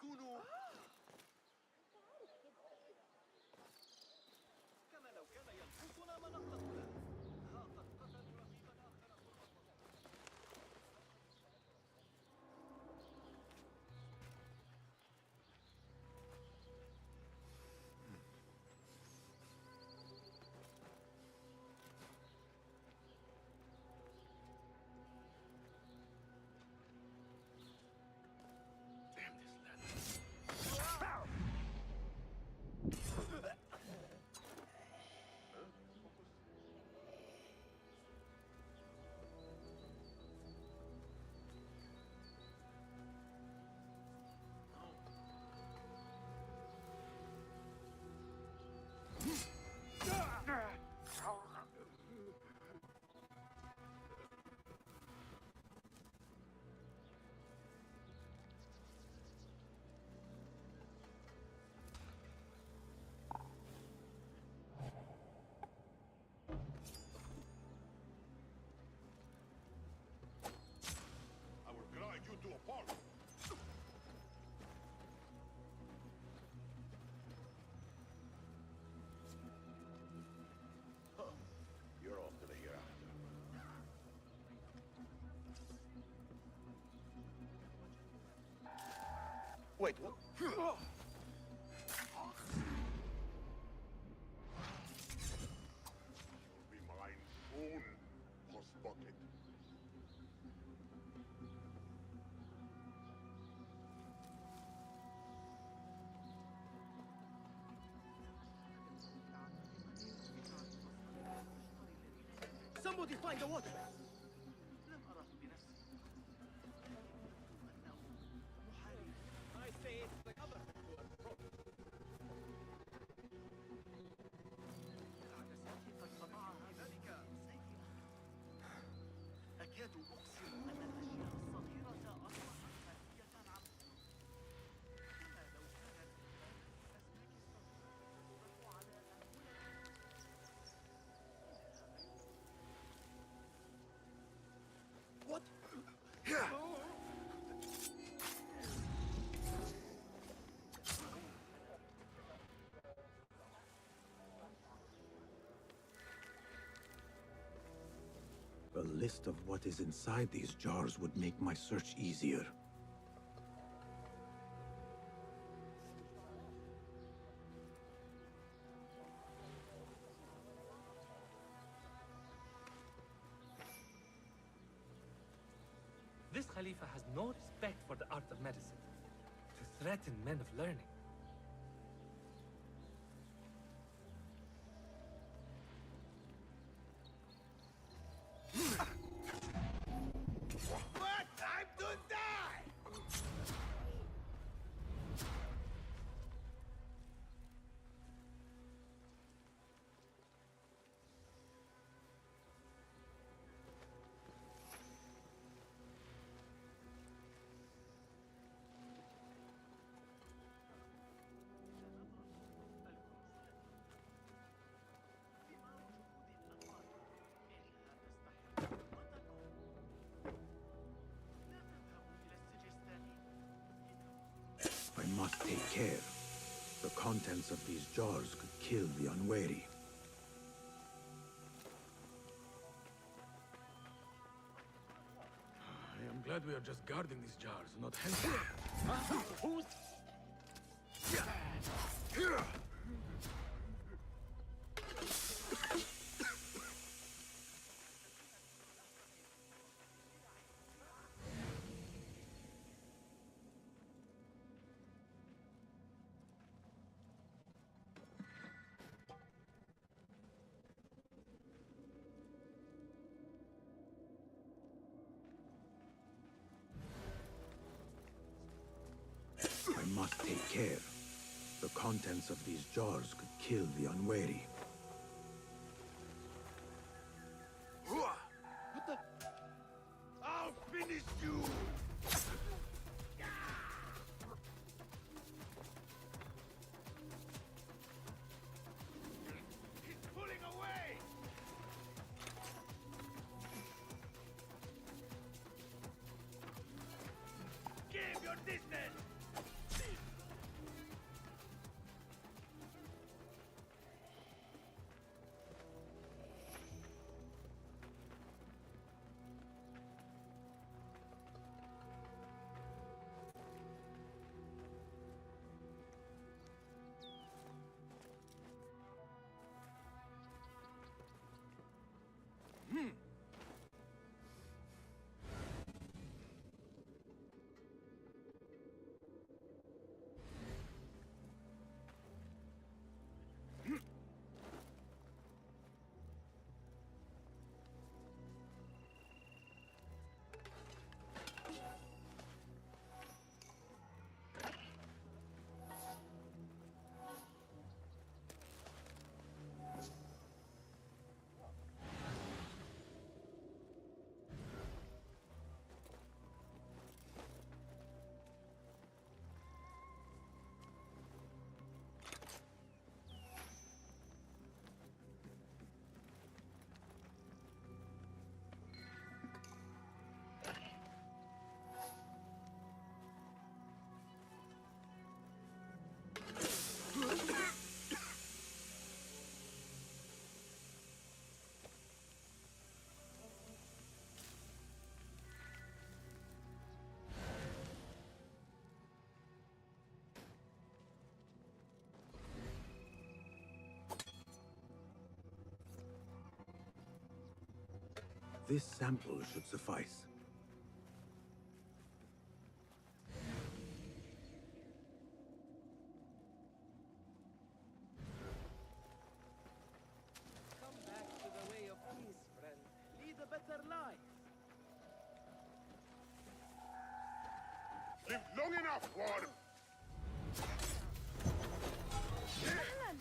تكونوا كما لو كان ينقصنا ما نخلص له. ها قد قتلوا رقيبا آخر قرب المنطقة. Damn this leather. I will grind you to a pulp. Huh. You're off to the hereafter. Wait, what? You'll be mine soon, horse bucket. Somebody find a water. I say it's the cover. أكاد أقسم أن الأشياء الصغيرة أصبحت خفية عن كما لو كانت الأسماك الصغيرة تطلق على أنفسها. What? A list of what is inside these jars would make my search easier. This Khalifa has no respect for the art of medicine. To threaten men of learning. What? Time to die! I must take care. The contents of these jars could kill the unwary. I am glad we are just guarding these jars, not helping. Who's... I must take care. The contents of these jars could kill the unwary. What the? I'll finish you! He's pulling away! Keep your distance! This sample should suffice. Come back to the way of peace, friend. Lead a better life. Live long enough, Ward! أهلاً.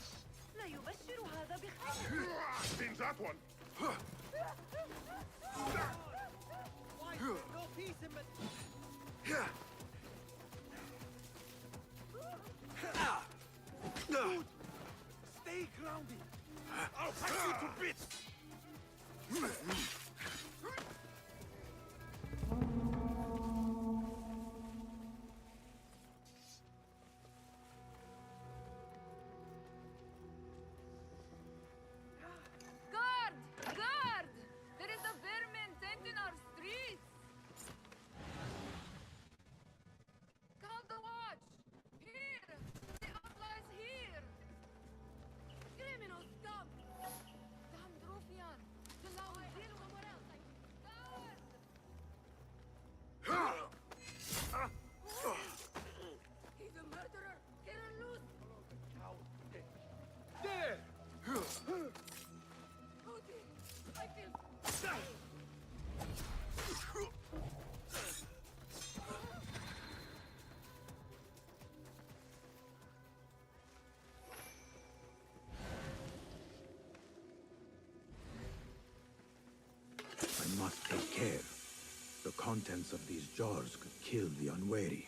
لا يبشر هذا بخير. Seen that one! Why? No peace in Dude, stay grounded. I'll hack you to bits! Guard! Guard! There is a vermin tent in our streets. Count the watch. Here. The outlaw is here. Criminal scum. Damned ruffian. The law will deal somewhere else. Guard! He's a murderer. Get her loose. There! Hootie, I feel... I must take care. The contents of these jars could kill the unwary.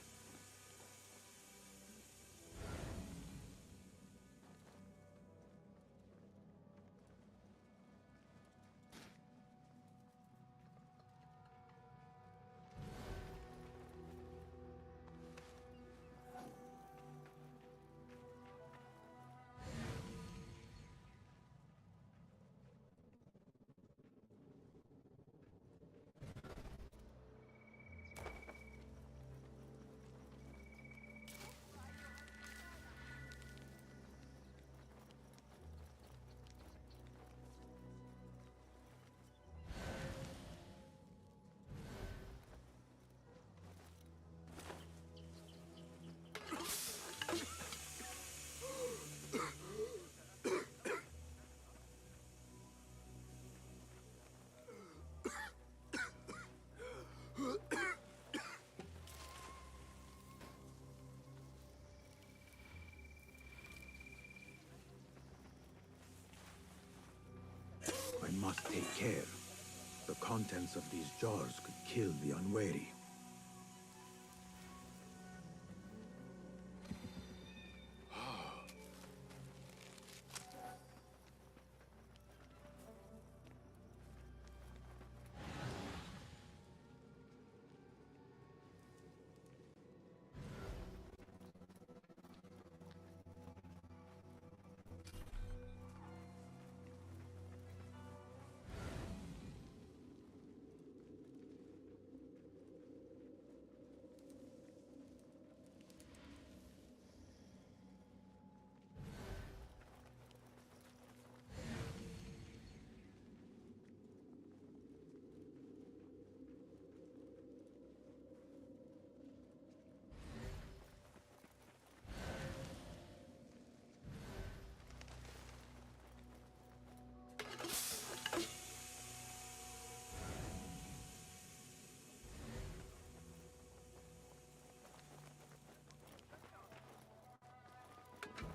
I must take care. The contents of these jars could kill the unwary.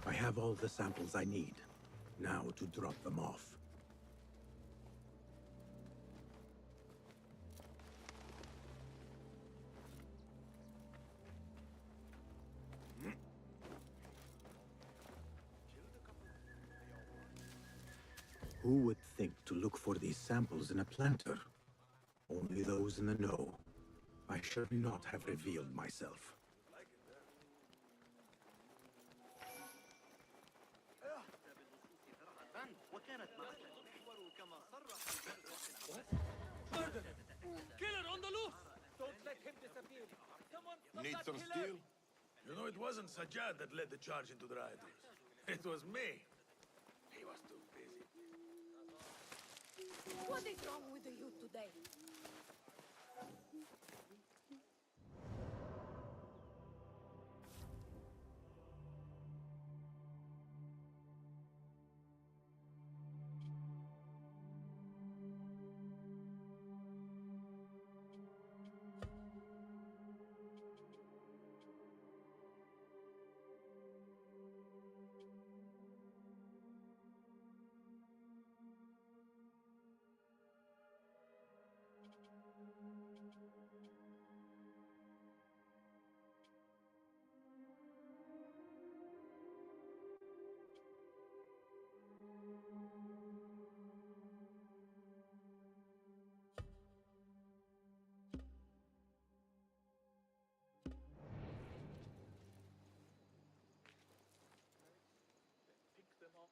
I have all the samples I need. Now to drop them off. Who would think to look for these samples in a planter? Only those in the know. I should not have revealed myself. Murder! Killer on the loose! Don't let him disappear. Someone stop Need that some killer. steel? You know, it wasn't Sajjad that led the charge into the rioters. It was me. He was too busy. What is wrong with the youth today? Pick them up.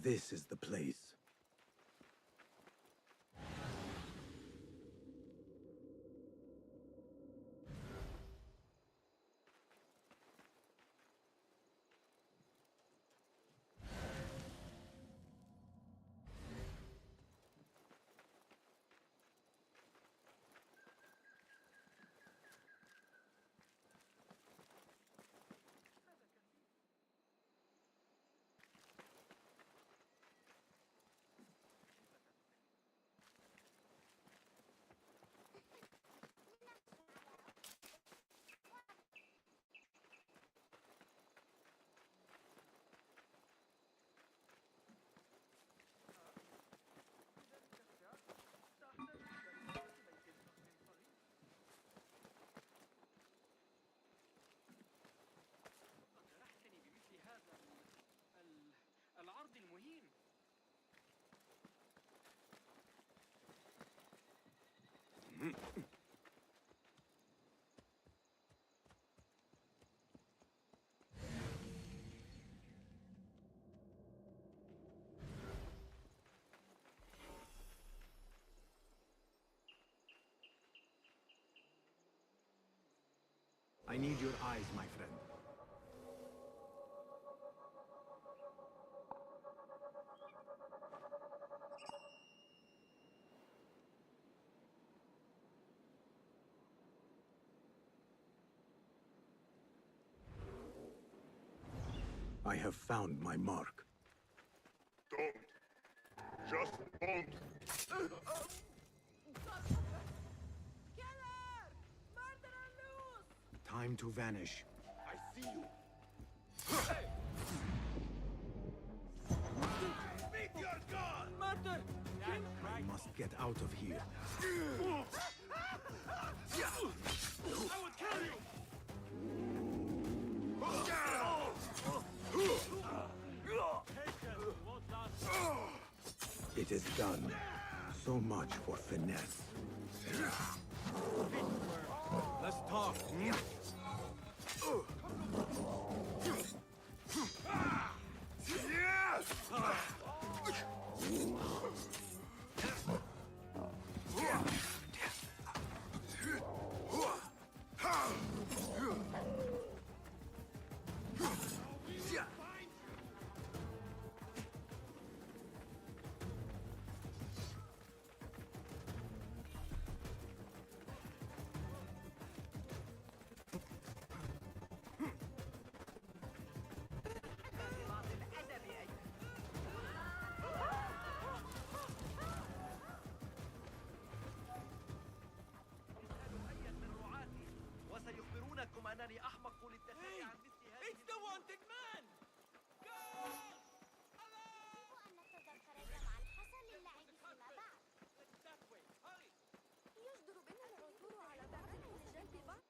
This is the place. العرض المهين. I need your eyes, my friend. I have found my mark. Don't. Just don't. Killer! Murderer loose! Time to vanish. I see you. Meet your god! Murder! I must get out of here. I would kill you! It is done. So much for finesse. Let's talk. لكم أنني أحمق للدفاع عن مثل هذه. It's the wanted man! Go! يجب أن نتذكر جمع الحصى للعب فيما بعد. That way, hurry! يجدر بنا العثور على بعض الحصى لجلب بعض.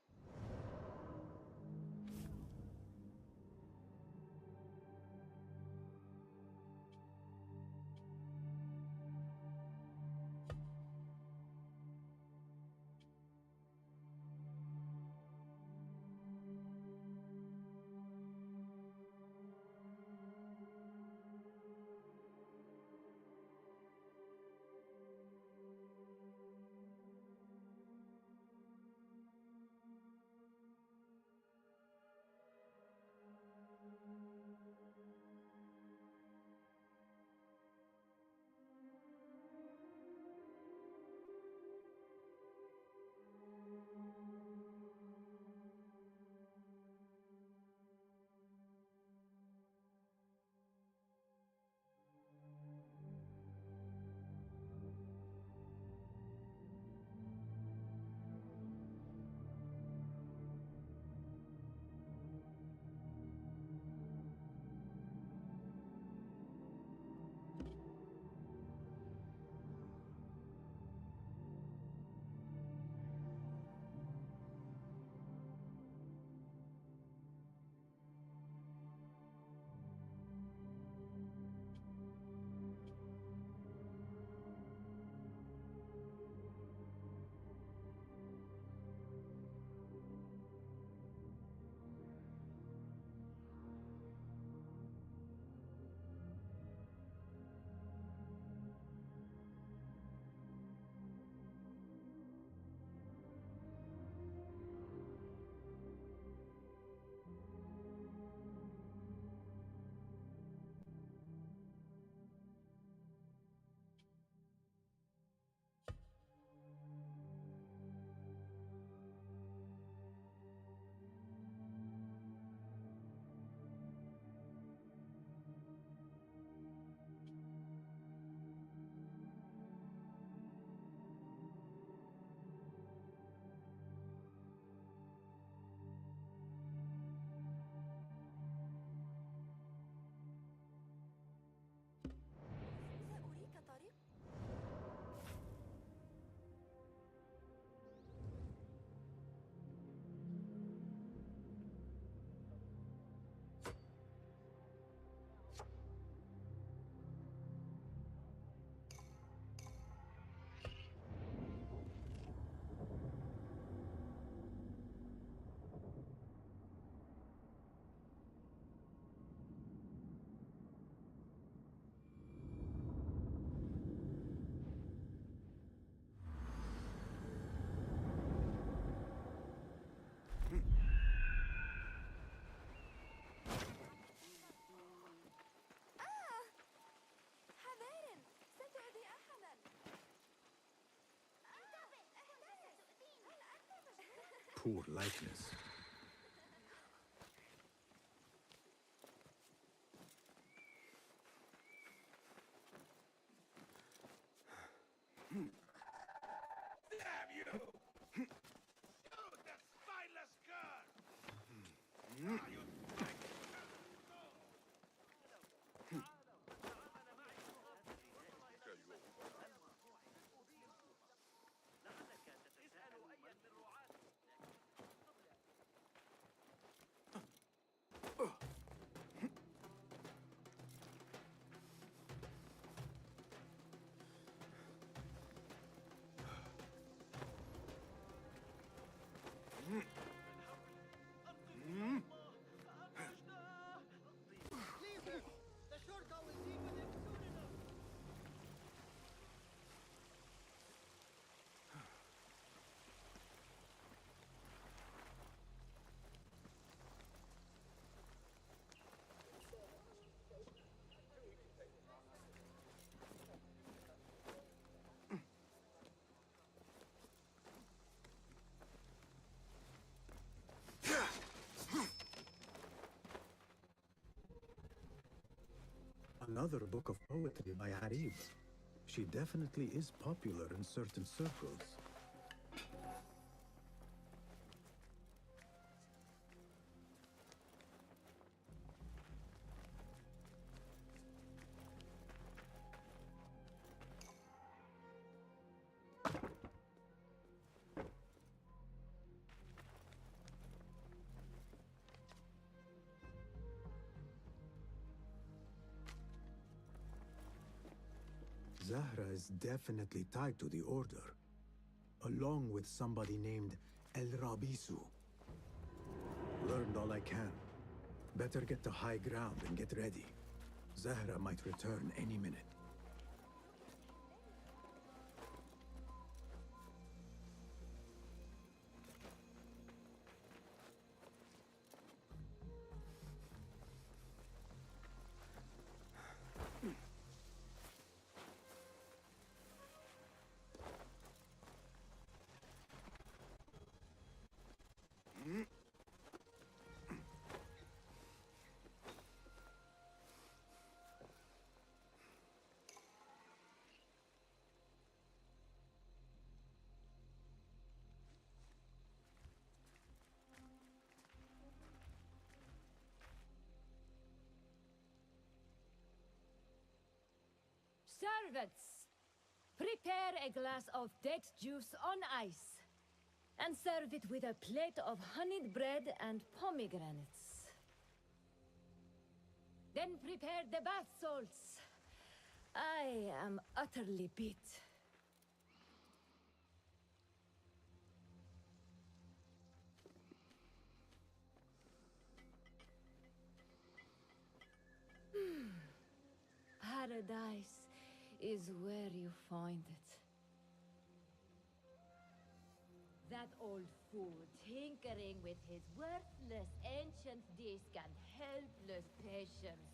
سأريك طريق. حذارا، ستؤذي أحدا. انتبه، كنت ستؤذيني. هل أنت مجنون؟ Poor likeness. Damn you! Shoot the spineless cur! Ah, you Another book of poetry by Arib. She definitely is popular in certain circles. Zahra is definitely tied to the Order, along with somebody named El Rabisu. Learned all I can. Better get to high ground and get ready. Zahra might return any minute. Servants, prepare a glass of date juice on ice, and serve it with a plate of honeyed bread and pomegranates. Then prepare the bath salts. I am utterly beat. Paradise is where you find it. That old fool tinkering with his worthless ancient disc and helpless patience.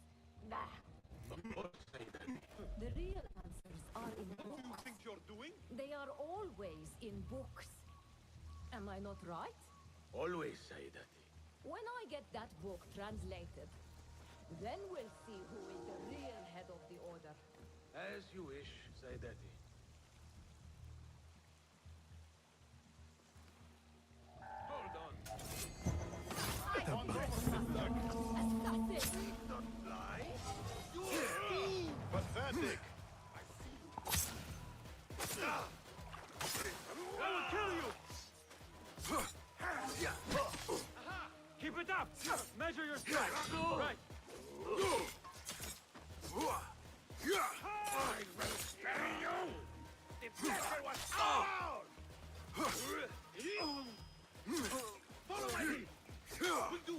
Bah! The real answers are in What do you books. think you're doing? They are always in books. Am I not right? Always say that. When I get that book translated, then we'll see who is the real head of the Order. As you wish, Saidati. Hold on. Assassin! Don't lie. Pathetic! I will kill you! Keep it up! Measure your strength! Right! I will bury you! The pressure was on! Follow my lead! Will do!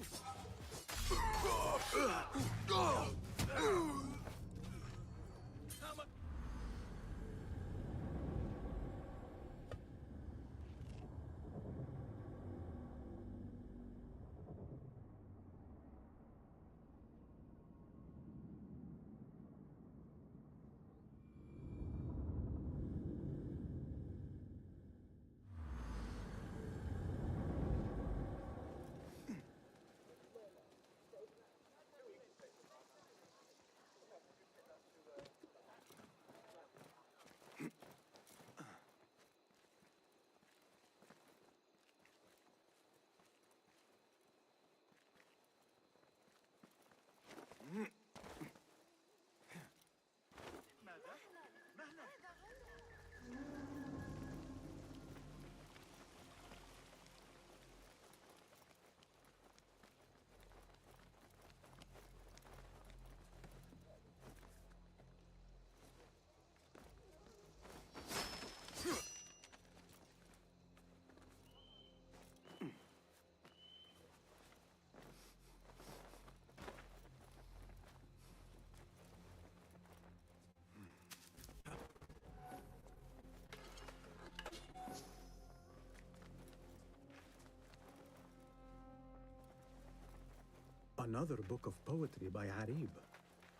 Another book of poetry by Arib.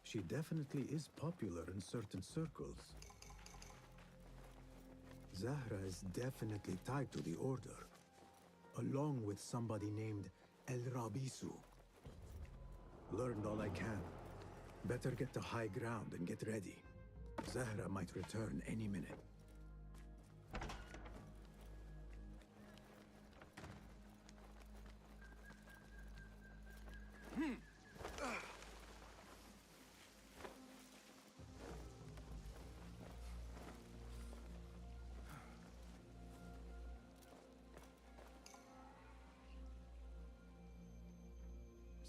She definitely is popular in certain circles. Zahra is definitely tied to the Order, along with somebody named El Rabisu. Learned all I can. Better get to high ground and get ready. Zahra might return any minute.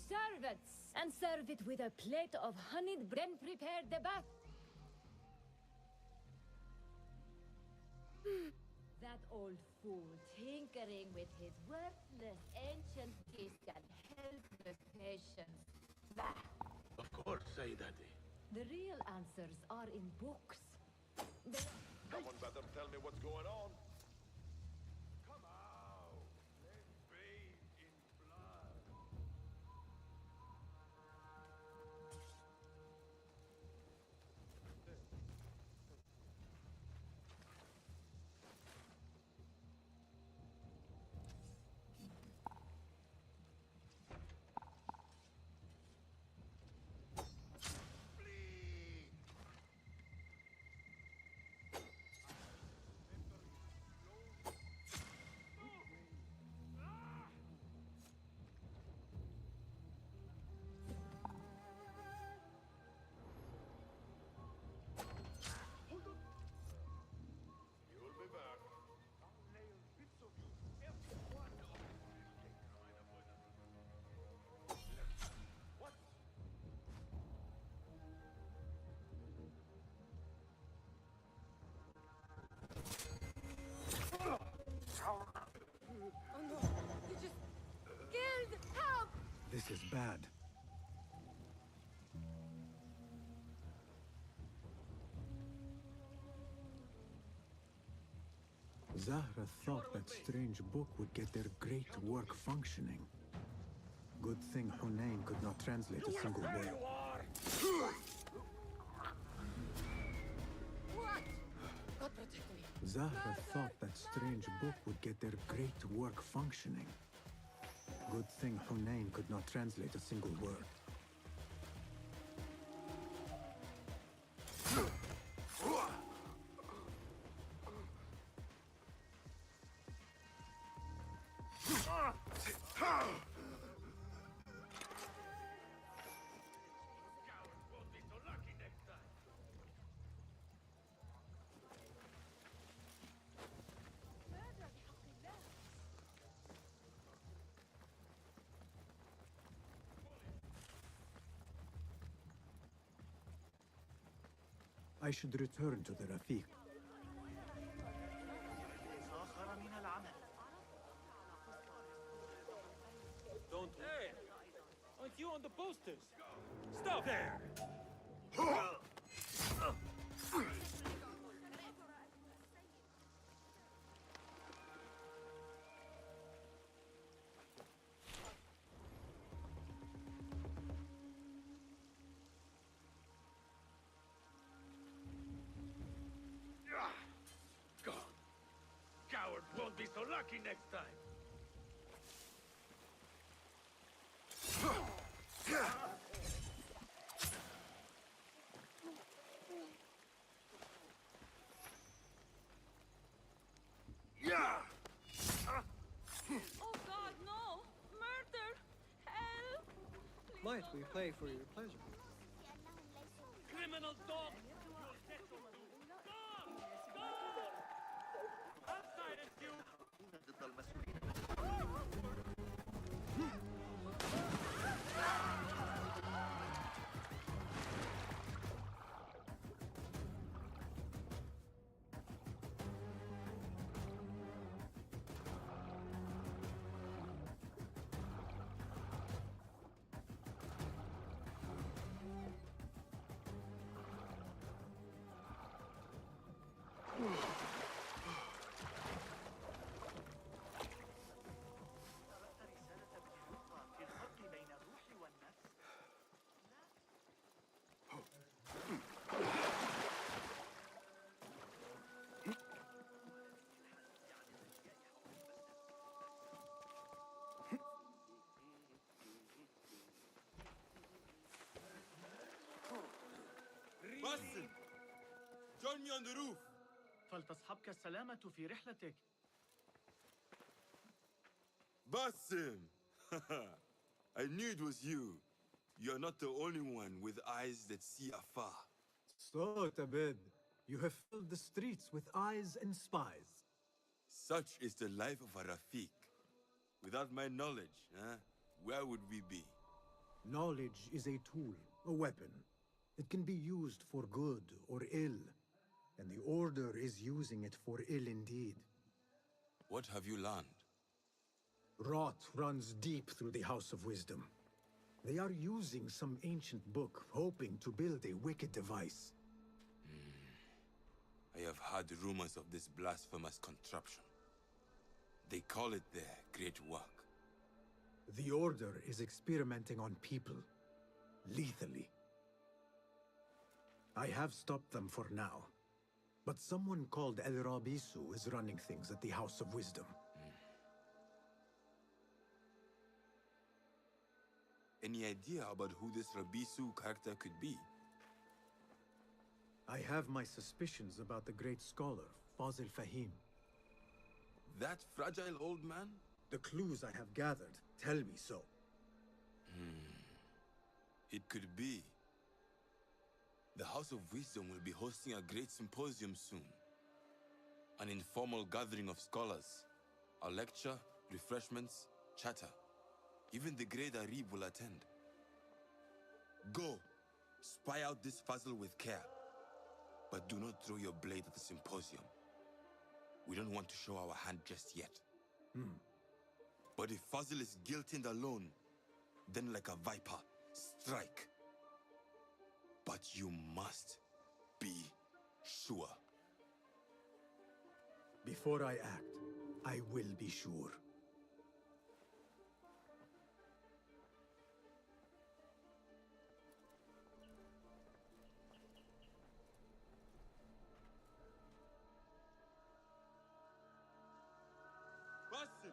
Servants, and serve it with a plate of honeyed bread. Then prepare the bath. That old fool tinkering with his worthless ancient disc and helpless patients. Bah! Of course, Sayyidati. The real answers are in books. Someone better tell me what's going on. Come out. Let's bathe in blood. You'll be back. I'll nail bits of you, every one of you. What? Oh no! You just killed! Help! This is bad. Zahra thought that strange book would get their great work functioning. Good thing Hunain could not translate a single word. What? God protect me. Zahra thought that strange book would get their great work functioning. Good thing Hunain could not translate a single word. Won't be so lucky next time. I should return to the Rafiq. Don't. Hey! Aren't you on the posters? Stop there! Gone. Coward won't be so lucky next time. Oh God, no! Murder! Help! Might we play for your pleasure? لأنهم ليسوا Criminal dog! You'll get some too. Gone! Gone! I'll silence you! Basim! Join me on the roof! فلتصحبك السلامة في رحلتك. Basim! I knew it was you. You're not the only one with eyes that see afar. So, Tabid, you have filled the streets with eyes and spies. Such is the life of a Rafiq. Without my knowledge, where would we be? Knowledge is a tool, a weapon. It can be used for good or ill. and the Order is using it for ill indeed. What have you learned? Rot runs deep through the House of Wisdom. They are using some ancient book, hoping to build a wicked device. I have heard rumors of this blasphemous contraption. They call it their great work. The Order is experimenting on people, lethally. I have stopped them for now, but someone called El Rabisu is running things at the House of Wisdom. Any idea about who this Rabisu character could be? I have my suspicions about the great scholar, Fazil Fahim. That fragile old man? The clues I have gathered tell me so. It could be. The House of Wisdom will be hosting a great symposium soon. An informal gathering of scholars. A lecture, refreshments, chatter. Even the great Arib will attend. Go, spy out this Fazil with care. But do not throw your blade at the symposium. We don't want to show our hand just yet. But if Fazil is guilty and alone, then like a viper, strike. But you must be sure. Before I act, I will be sure. Basim!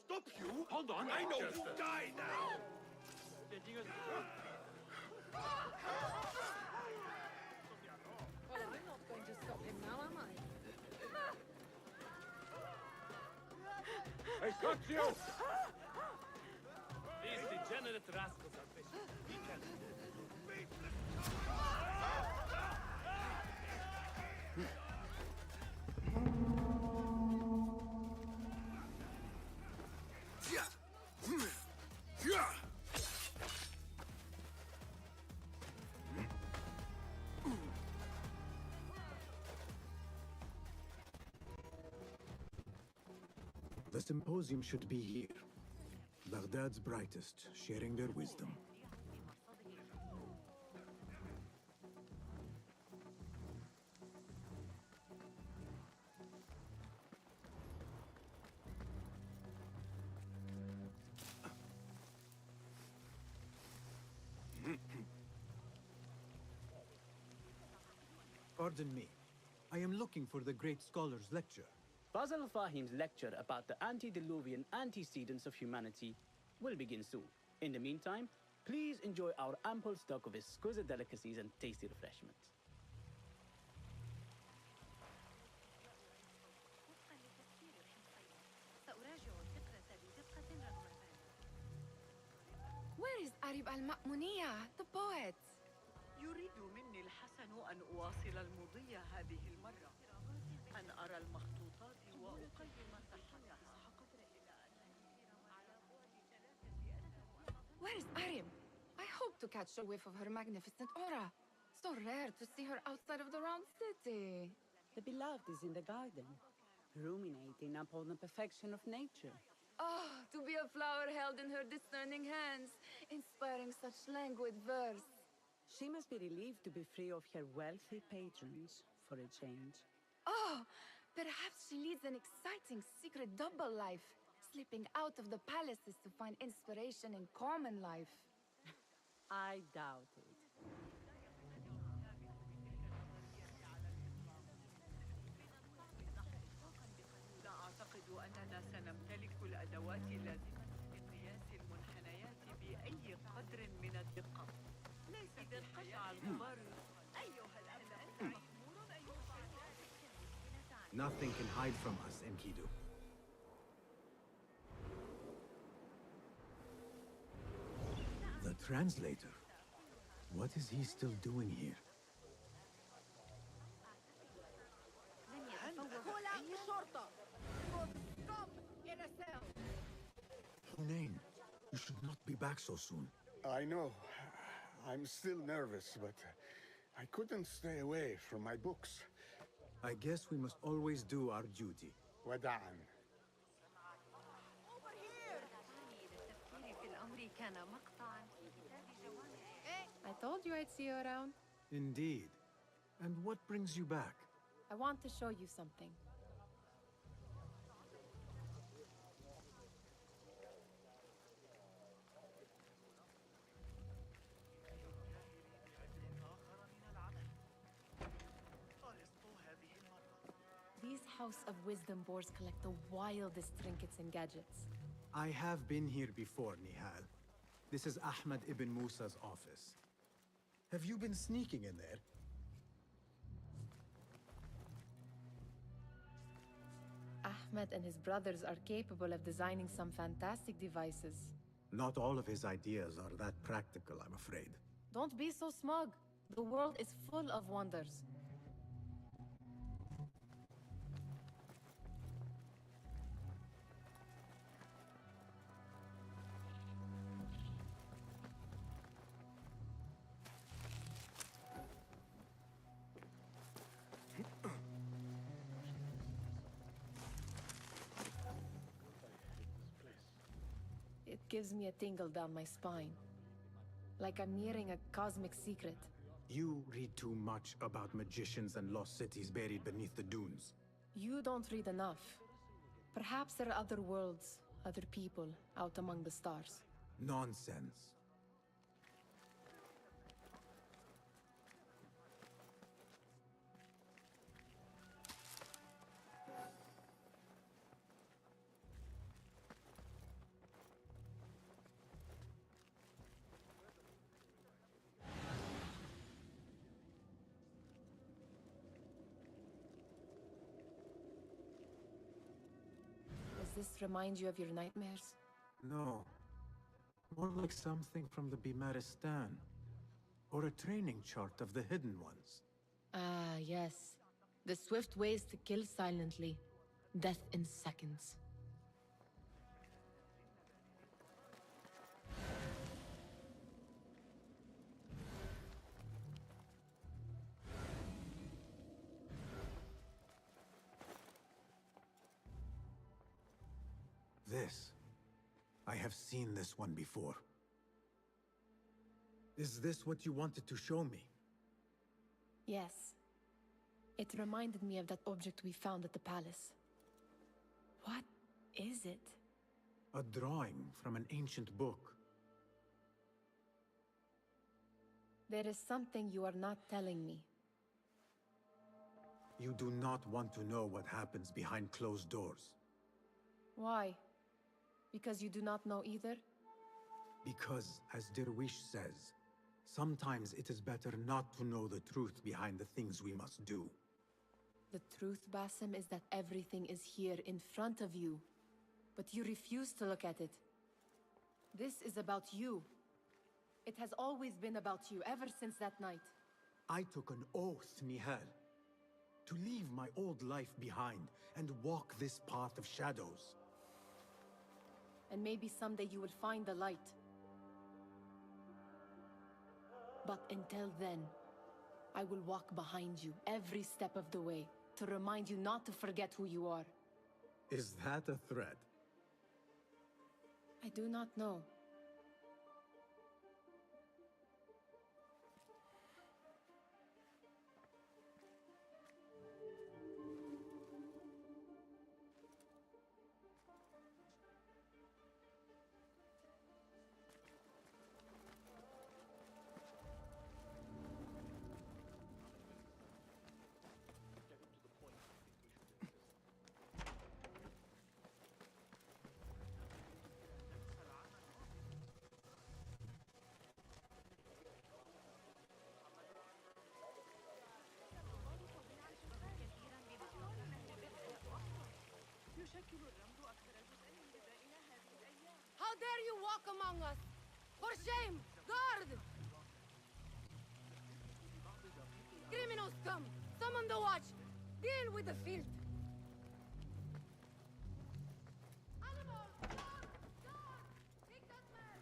Stop you! Hold on, I know you die now! Well, I'm not going to stop him now, am I? I got you! These degenerate rascals are vicious. Be careful. The symposium should be here. Baghdad's brightest, sharing their wisdom. Pardon me. I am looking for the great scholar's lecture. Fazl Fahim's lecture about the antediluvian antecedents of humanity will begin soon. In the meantime, please enjoy our ample stock of exquisite delicacies and tasty refreshments. Where is Arib al-Ma'muniya, the poet? يريد مني الحسن أن أواصل المضي هذه المرة. أن أرى المخطوطات وأقيم صحتها. Where is Arib? I hope to catch a whiff of her magnificent aura. So rare to see her outside of the round city. The beloved is in the garden, ruminating upon the perfection of nature. Oh, to be a flower held in her discerning hands, inspiring such languid verse. She must be relieved to be free of her wealthy patrons for a change. Oh, perhaps she leads an exciting secret double life, slipping out of the palaces to find inspiration in common life. I doubt it. لا أعتقد أننا سنمتلك الأدوات اللازمة لقياس المنحنيات بأي قدر من الدقة. Nothing can hide from us, Enkidu. The translator? What is he still doing here? Hunain, you should not be back so soon. I know. I'm still nervous, but I couldn't stay away from my books. I guess we must always do our duty. وداعا. I told you I'd see you around. Indeed. And what brings you back? I want to show you something. These House of Wisdom boars collect the wildest trinkets and gadgets. I have been here before, Nihal. This is Ahmed ibn Musa's office. Have you been sneaking in there? Ahmed and his brothers are capable of designing some fantastic devices. Not all of his ideas are that practical, I'm afraid. Don't be so smug. The world is full of wonders. It gives me a tingle down my spine. Like I'm nearing a cosmic secret. You read too much about magicians and lost cities buried beneath the dunes. You don't read enough. Perhaps there are other worlds, other people, out among the stars. Nonsense. Does this remind you of your nightmares? No. More like something from the Bimaristan. Or a training chart of the Hidden Ones. Ah, yes. The swift ways to kill silently. Death in seconds. This. I have seen this one before. Is this what you wanted to show me? Yes. It reminded me of that object we found at the palace. What is it? A drawing from an ancient book. There is something you are not telling me. You do not want to know what happens behind closed doors. Why? Because you do not know either? Because, as Derwish says, sometimes it is better not to know the truth behind the things we must do. The truth, Basim, is that everything is here in front of you. But you refuse to look at it. This is about you. It has always been about you, ever since that night. I took an oath, Nihal, to leave my old life behind and walk this path of shadows. And maybe someday you will find the light. But until then, I will walk behind you every step of the way to remind you not to forget who you are. Is that a threat? I do not know. walk among us! For shame! Guard! Criminals come! Summon the watch! Deal with the filth! Animals! Guard! Guard! Take that man!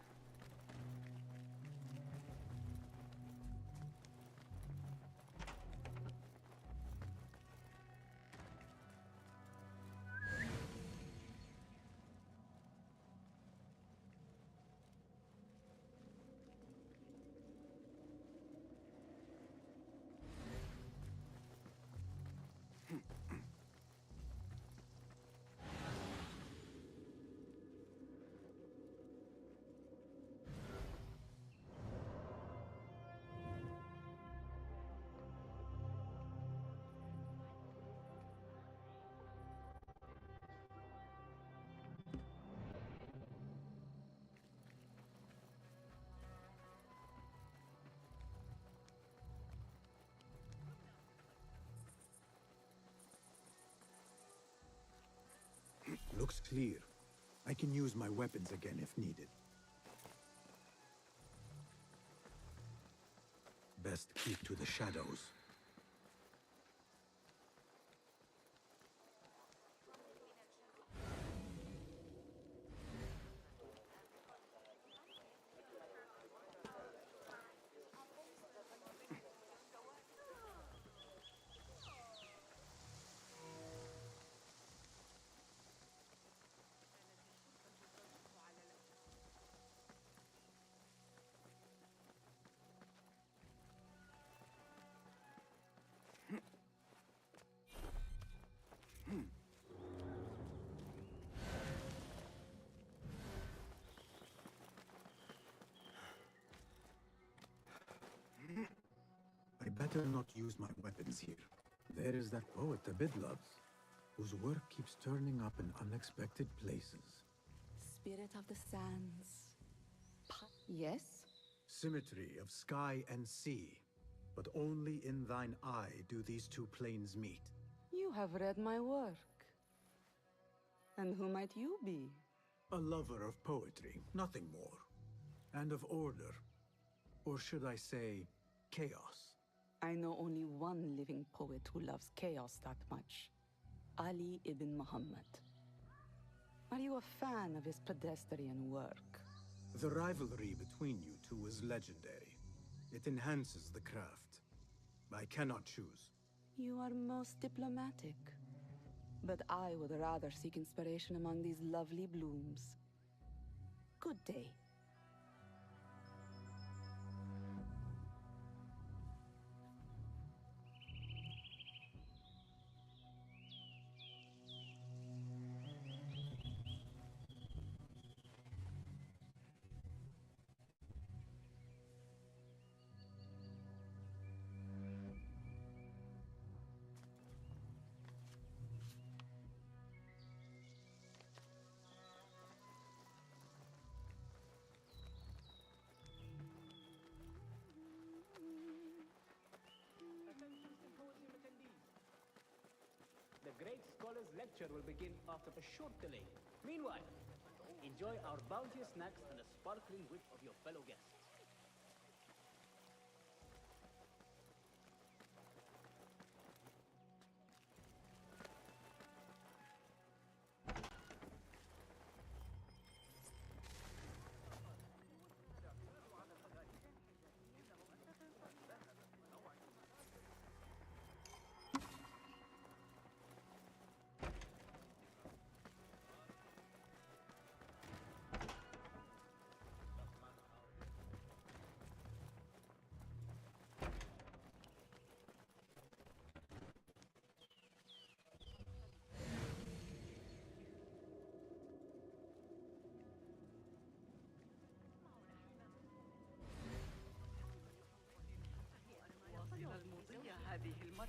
Looks clear. I can use my weapons again if needed. Best keep to the shadows. I better not use my weapons here. There is that poet Abid loves, whose work keeps turning up in unexpected places. Spirit of the sands. Yes? Symmetry of sky and sea, but only in thine eye do these two planes meet. You have read my work. And who might you be? A lover of poetry, nothing more. And of order. Or should I say, chaos. I know only one living poet who loves chaos that much. Ali ibn Muhammad. Are you a fan of his pedestrian work? The rivalry between you two is legendary. It enhances the craft. I cannot choose. You are most diplomatic. But I would rather seek inspiration among these lovely blooms. Good day. The Great Scholars Lecture will begin after a short delay. Meanwhile, enjoy our bounteous snacks and the sparkling wit of your fellow guests.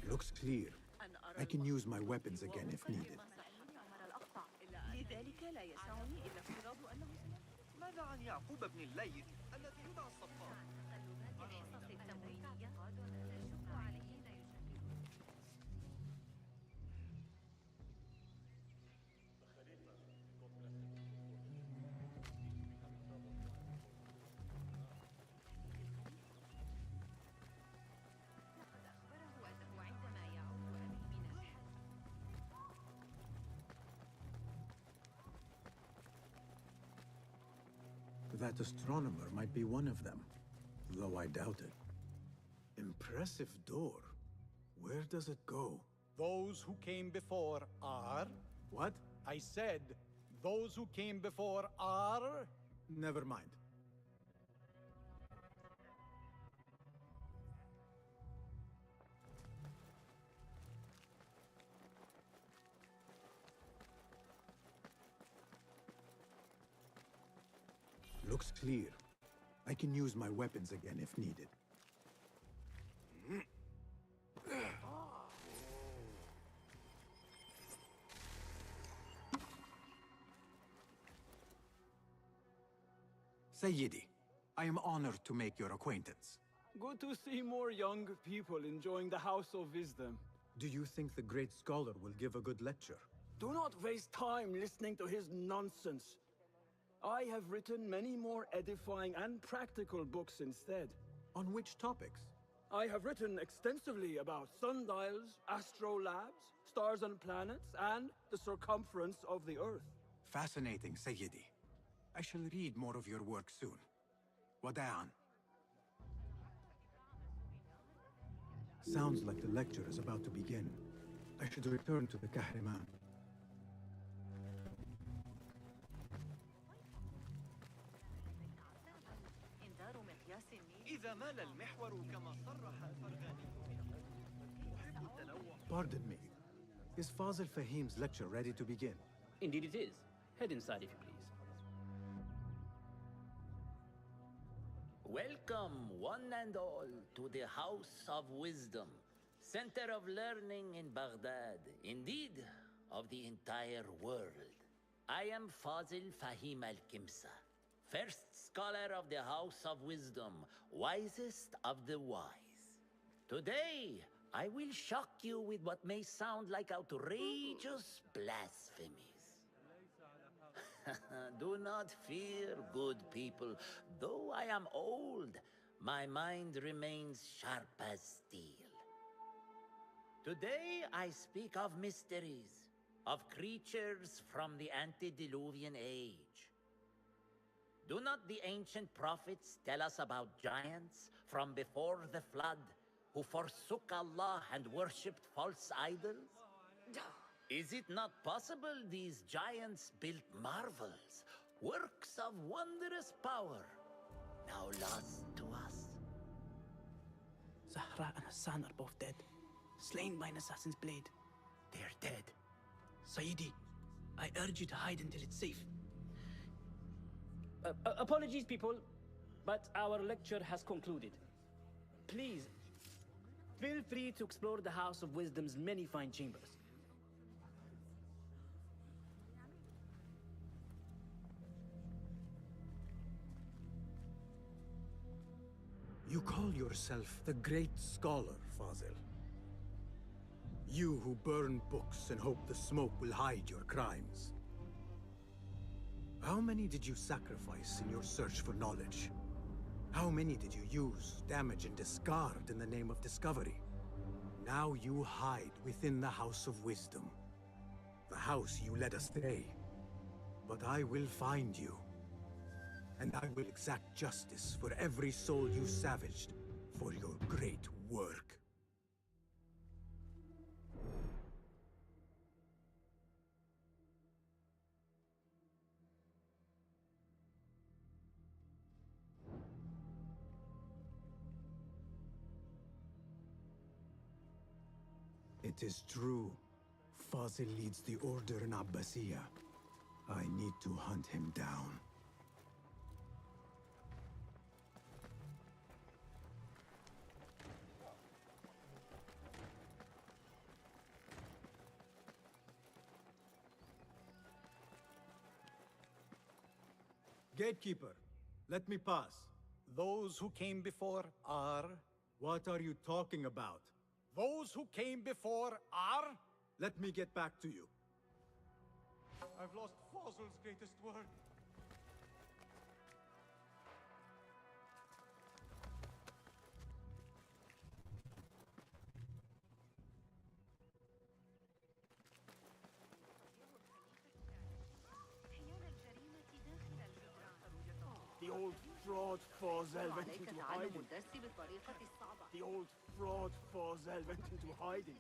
Looks clear. I can use my weapons again if needed. لذلك لا يسعني إلا افتراض أنه ماذا عن يعقوب بن الليث الذي يدعى الصفار؟ الحصص التموينية That astronomer might be one of them, though I doubt it. Impressive door. Where does it go? Those who came before are... What? I said, those who came before are... Never mind. Looks clear. I can use my weapons again if needed. Sayyidi, I am honored to make your acquaintance. Good to see more young people enjoying the House of Wisdom. Do you think the great scholar will give a good lecture? Do not waste time listening to his nonsense. I have written many more edifying and practical books instead. On which topics? I have written extensively about sundials, astrolabes, stars and planets, and the circumference of the Earth. Fascinating, Sayyidi. I shall read more of your work soon. Wada'an. Sounds like the lecture is about to begin. I should return to the Kahraman. Pardon me. Is Fazil Fahim's lecture ready to begin? Indeed it is. Head inside if you please. Welcome, one and all, to the House of Wisdom, center of learning in Baghdad, indeed, of the entire world. I am Fazil Fahim al-Kimsa, first scholar of the House of Wisdom, wisest of the wise. Today, I will shock you with what may sound like outrageous blasphemies. Do not fear, good people. Though I am old, my mind remains sharp as steel. Today I speak of mysteries, of creatures from the antediluvian age. Do not the ancient prophets tell us about giants from before the flood who forsook Allah and worshipped false idols? Is it not possible these giants built marvels, works of wondrous power, now lost to us? Zahra and Hassan are both dead, slain by an assassin's blade. They're dead. Sayyidi, I urge you to hide until it's safe. Apologies, people, but our lecture has concluded. Please, feel free to explore the House of Wisdom's many fine chambers. You call yourself the great scholar, Fazil. You who burn books and hope the smoke will hide your crimes. How many did you sacrifice in your search for knowledge? How many did you use, damage, and discard in the name of discovery? Now you hide within the House of Wisdom. The house you led astray. But I will find you. And I will exact justice for every soul you savaged for your great work. It is true. Fazil leads the order in Abbasiyya. I need to hunt him down. Gatekeeper, let me pass. Those who came before are... What are you talking about? Those who came before are... Let me get back to you. I've lost Fazil's greatest work. The old fraud Fazel went into hiding. The old fraud Fazel went into hiding.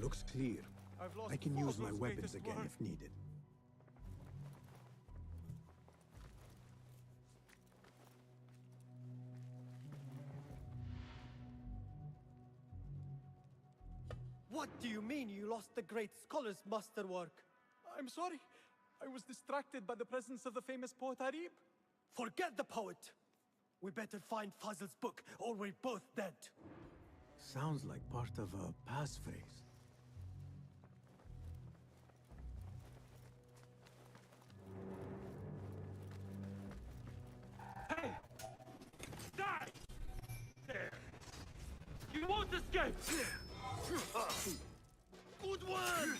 Looks clear. I've lost I can use my Fazl's weapons greatest again work. if needed. What do you mean you lost the great scholar's masterwork? I'm sorry. I was distracted by the presence of the famous poet Arib. Forget the poet! We better find Fazl's book, or we're both dead. Sounds like part of a passphrase. Hey! Die! There! You won't escape! Good one!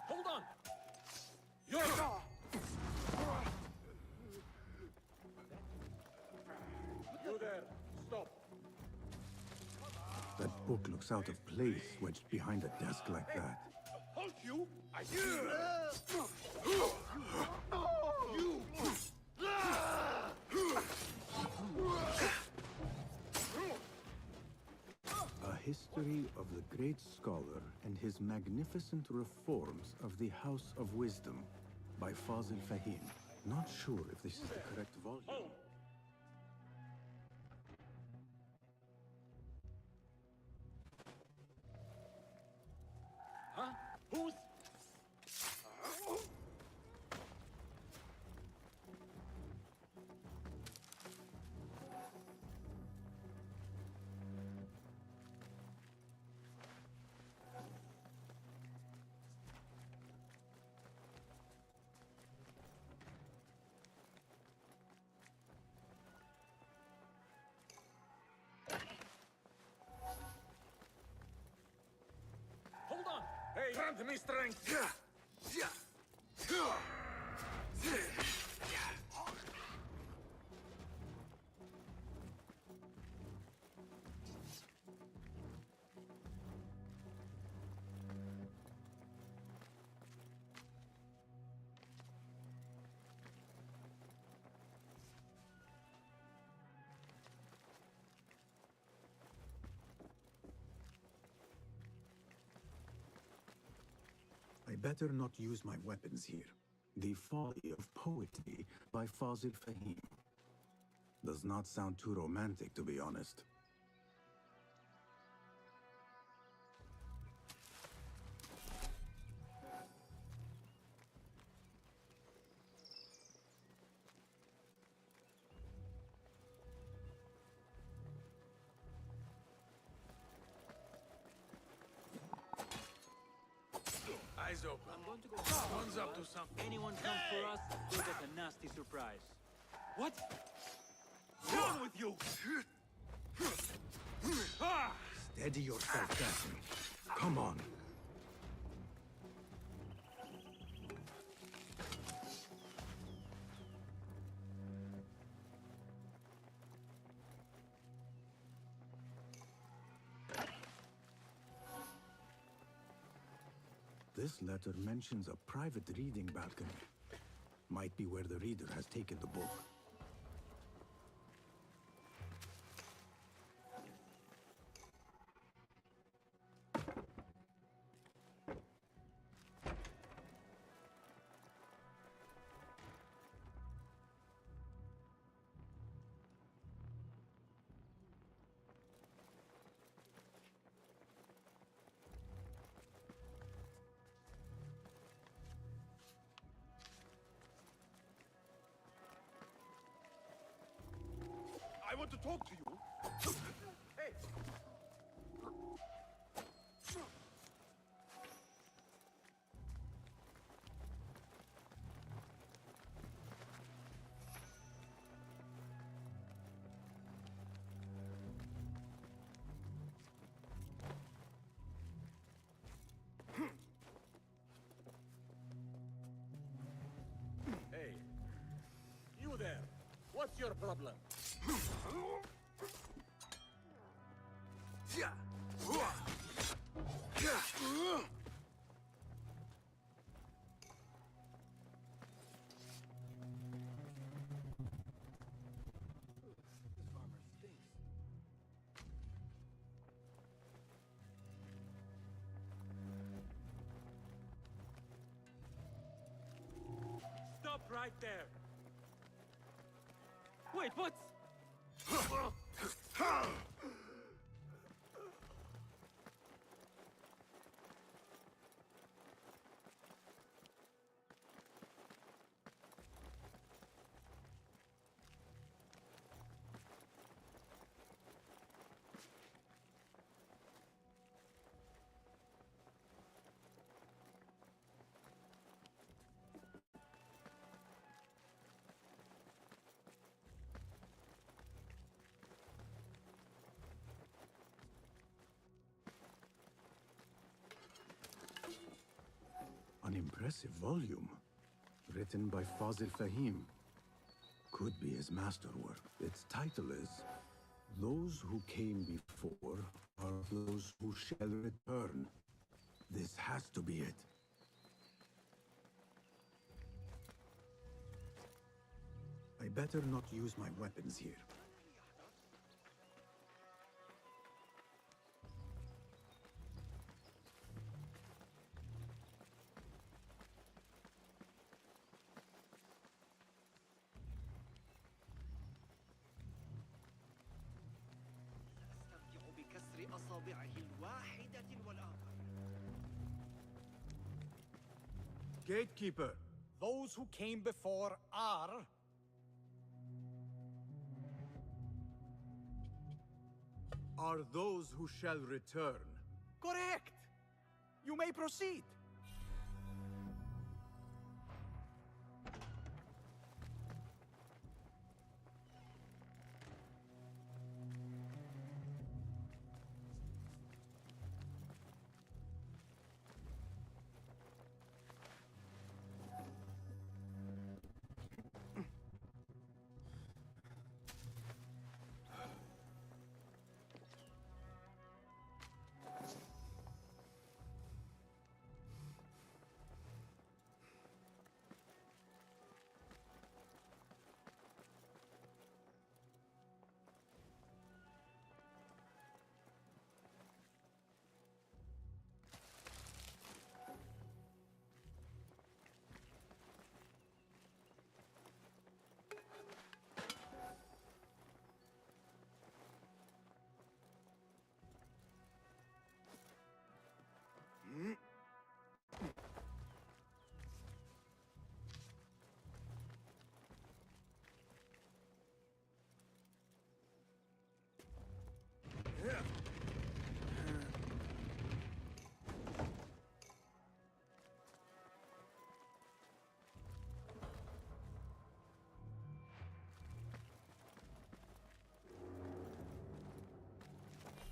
Hold on! You're... You there. Stop. That book looks out of place, wedged behind a desk like that. Halt you! I you! A history of the great scholar and his magnificent reforms of the House of Wisdom by Fazil Fahim. Not sure if this is the correct volume. Huh? Who's... Hold on! Hey, grant me strength! I better not use my weapons here. The Folly of Poetry by Fazil Fahim. Does not sound too romantic, to be honest. Eyes open. I'm going to go. One's up to something. Anyone comes for us, we'll get a nasty surprise. What? Down with you! Ah! Steady yourself, Daphne. Come on. This letter mentions a private reading balcony. Might be where the reader has taken the book. I want to talk to you. Hey! You there! What's your problem? Stop right there! Wait, what's... An impressive volume, written by Fazil Fahim. Could be his masterwork. Its title is Those Who Came Before Are Those Who Shall Return. This has to be it. I better not use my weapons here. سأستمتع بكسر أصابعه الواحدة والآخر. Gatekeeper! Those who came before are... Are those who shall return. Correct! You may proceed.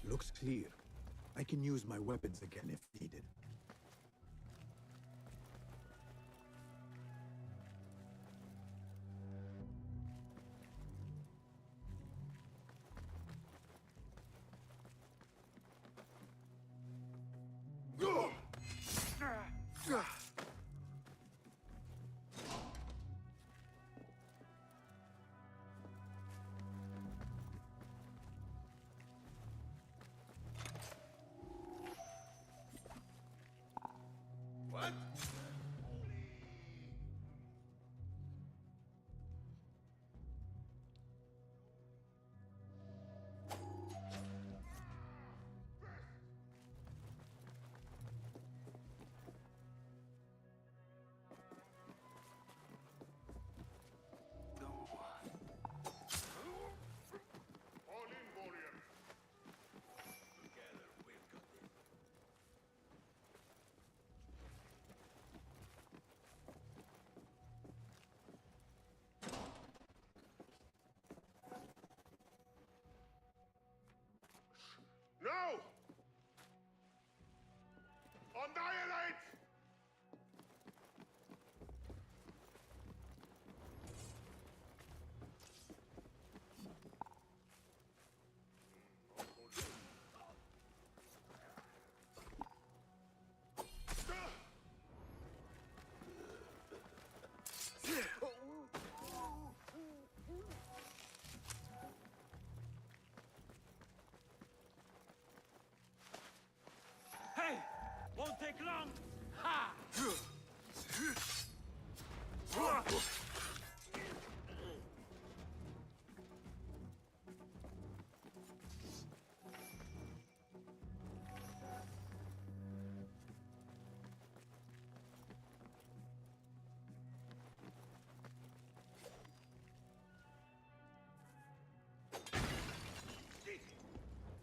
Looks clear. I can use my weapons again if needed. Klonk! Ha!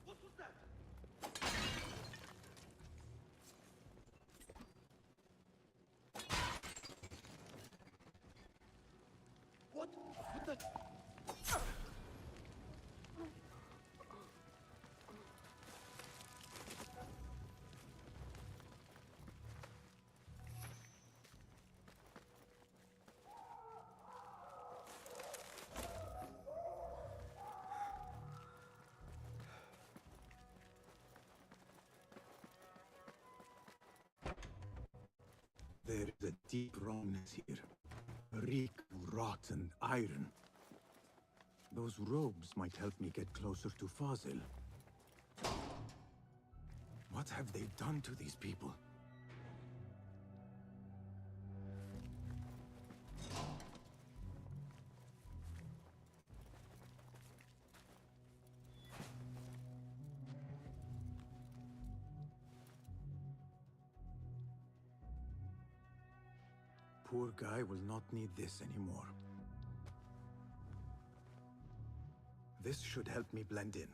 What was that? What? What the? There is a deep wrongness here. A reek of rotten iron. Those robes might help me get closer to Fazil. What have they done to these people? Poor guy will not need this anymore. This should help me blend in.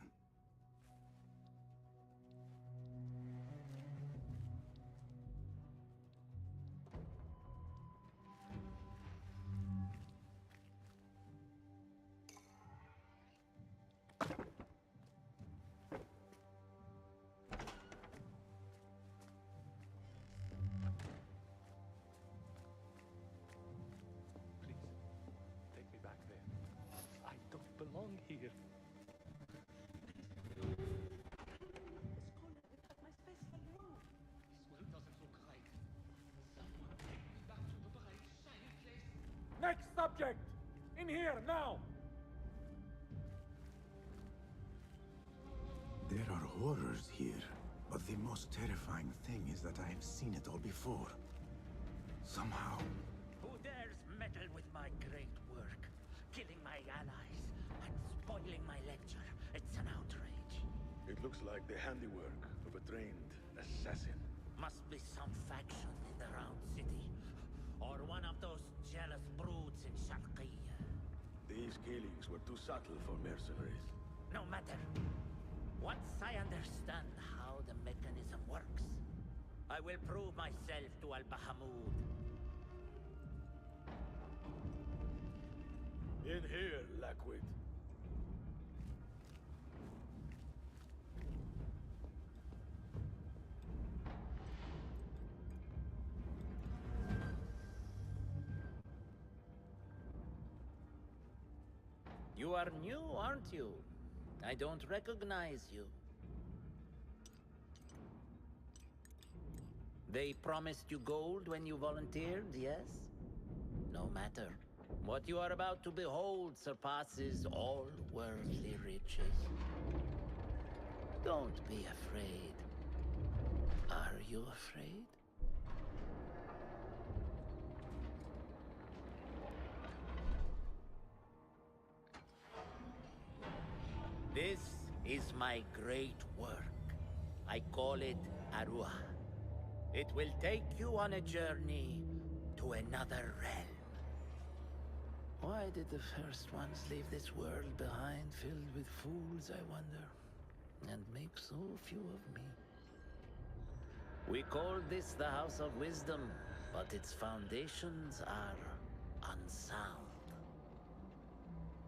Take me back there. I don't belong here. This world doesn't look right. Someone take me back to the bright, shiny place. Next subject! In here, now! There are horrors here, but the most terrifying thing is that I have seen it all before. Somehow. Who dares meddle with my great work, killing my allies and spoiling my lecture? It's an outrage. It looks like the handiwork of a trained assassin. Must be some faction in the Round City, or one of those jealous broods in Sharqiyya. These killings were too subtle for mercenaries. No matter. Once I understand how the mechanism works, I will prove myself to Al-Bahamud. In here, Lackwit. You are new, aren't you? I don't recognize you. They promised you gold when you volunteered, yes? No matter. What you are about to behold surpasses all worldly riches. Don't be afraid. Are you afraid? This is my great work. I call it Arua. It will take you on a journey to another realm. Why did the first ones leave this world behind filled with fools, I wonder? And make so few of me. We call this the House of Wisdom, but its foundations are unsound.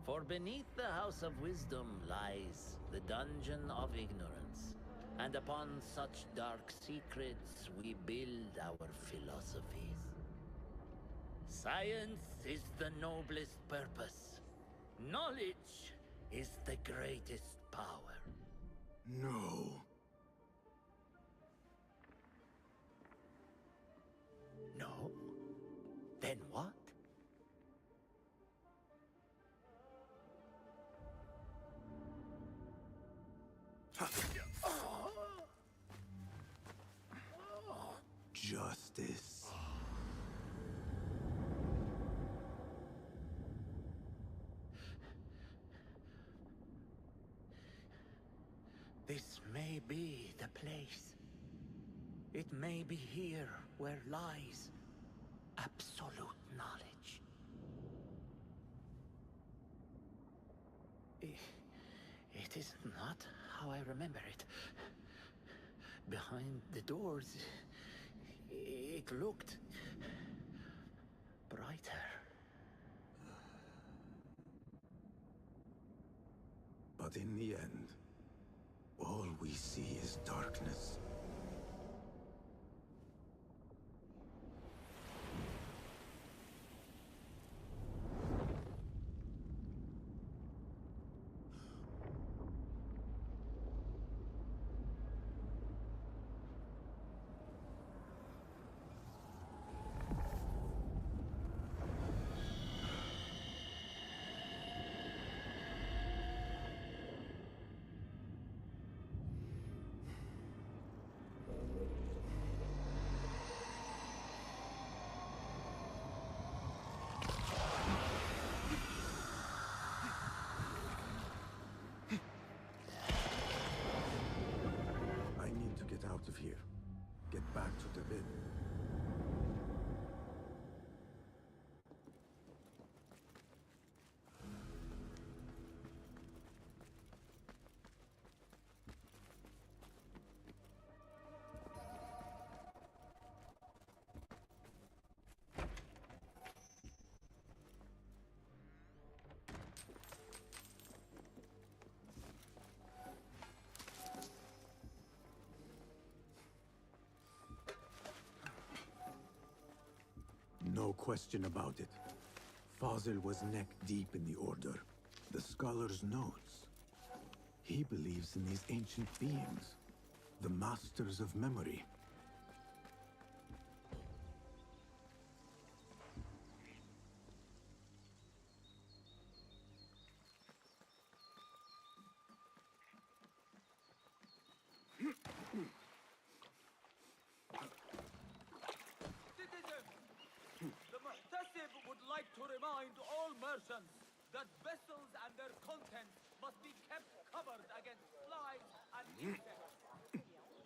For beneath the House of Wisdom lies the Dungeon of Ignorance, and upon such dark secrets we build our philosophies. Science is the noblest purpose. Knowledge is the greatest power. No. No? Then what? may be the place. It may be here where lies absolute knowledge. It is not how I remember it. Behind the doors, it looked brighter. But in the end, all we see is darkness. Out of here. Get back to the bin. No question about it. Fazil was neck-deep in the Order. The Scholar's notes. He believes in these ancient beings, the Masters of Memory. To remind all merchants that vessels and their contents must be kept covered against flies and insects.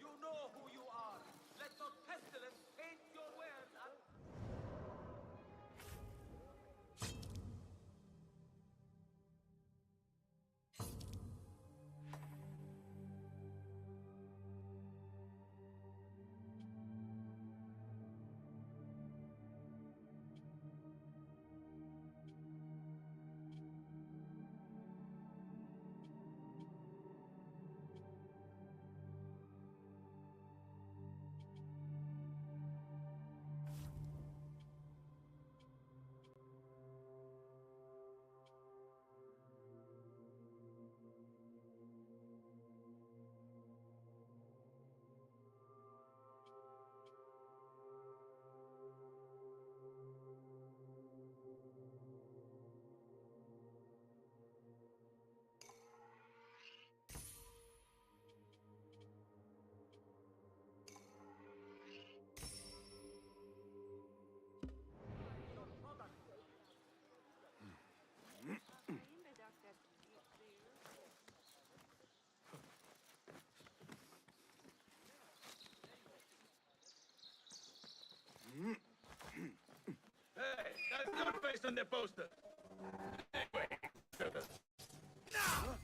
You know who you are. Let not pestilence taint your wares and... Hey, that's your face on the poster. Anyway, now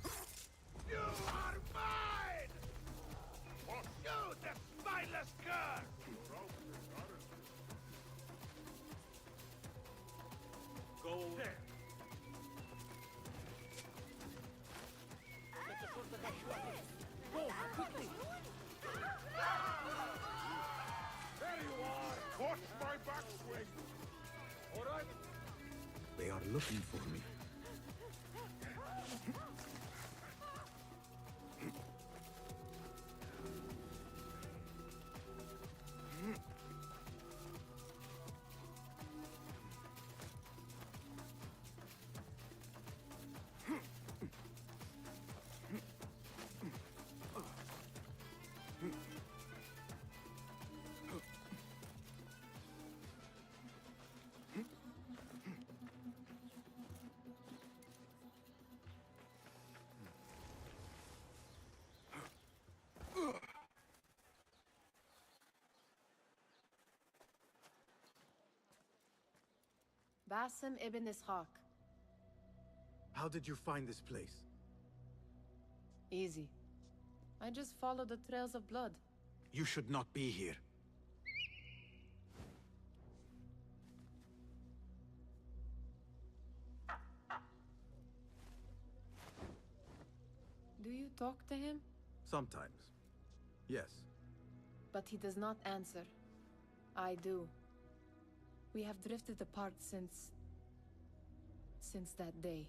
you are mine. You, the spineless cur. Go away. Go, quickly. There you are. Watch my backswing. All right. They are looking for me. Basim ibn Ishaq. How did you find this place? Easy. I just followed the trails of blood. You should not be here. Do you talk to him? Sometimes. Yes. But he does not answer. I do. We have drifted apart since that day.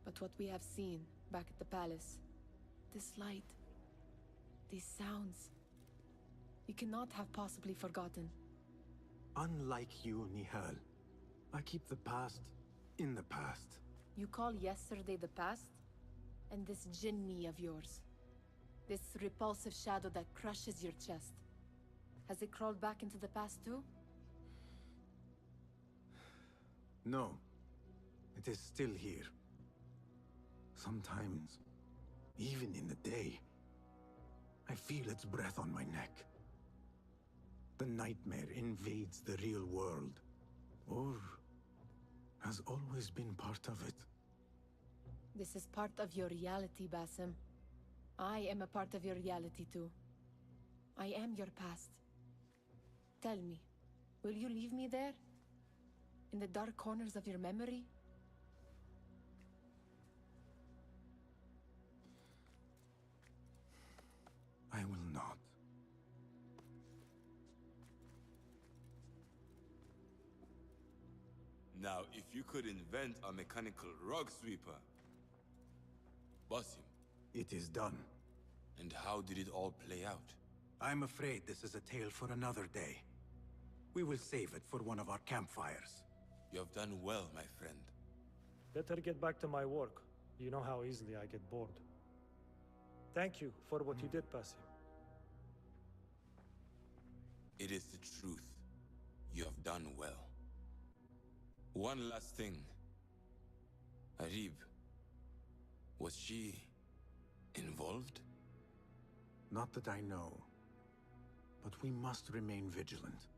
But what we have seen back at the palace, this light, these sounds, you cannot have possibly forgotten. Unlike you, Nihal, I keep the past in the past. You call yesterday the past? And this jinni of yours, this repulsive shadow that crushes your chest, has it crawled back into the past too? No. It is still here. Sometimes, even in the day, I feel its breath on my neck. The nightmare invades the real world, or has always been part of it. This is part of your reality, Basim. I am a part of your reality too. I am your past. Tell me, will you leave me there? In the dark corners of your memory? I will not. Now, if you could invent a mechanical rug sweeper. Basim. It is done. And how did it all play out? I'm afraid this is a tale for another day. We will save it for one of our campfires. You have done well, my friend. Better get back to my work. You know how easily I get bored. Thank you for what you did, Basim. It is the truth. You have done well. One last thing. Arib. Was she involved? Not that I know. But we must remain vigilant.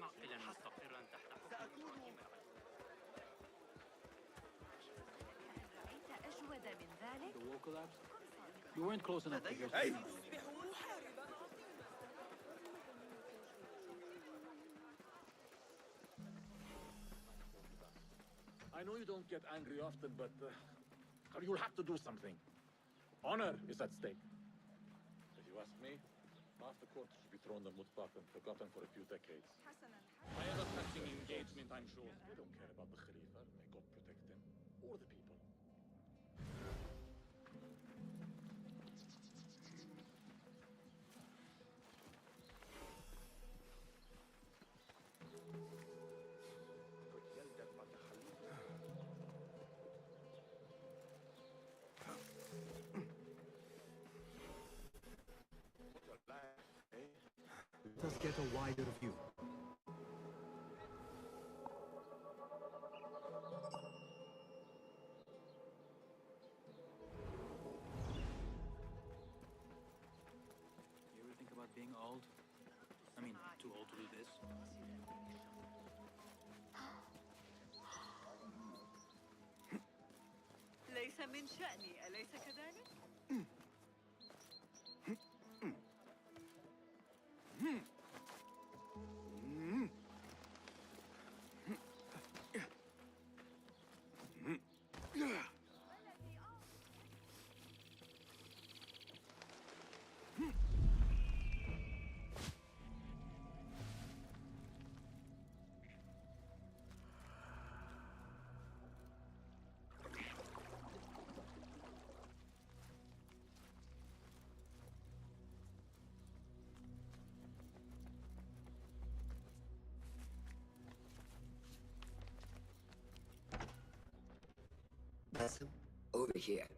معقلا مستقرا تحت حكم إبراهيم رأيت أجود من ذلك؟ The wall collapsed? We weren't close enough to hear. Hey! I know you don't get angry often, but you'll have to do something. Honor is at stake. If you ask me, half the court should be thrown the mutfaq and forgotten for a few decades. I have a pressing engagement, I'm sure. They don't care about the Khalifa. May God protect him. Or the people. Let us get a wider view. You ever think about being old? I mean, too old to do this? ليس من شأني، أليس كذلك؟ Basim, over here.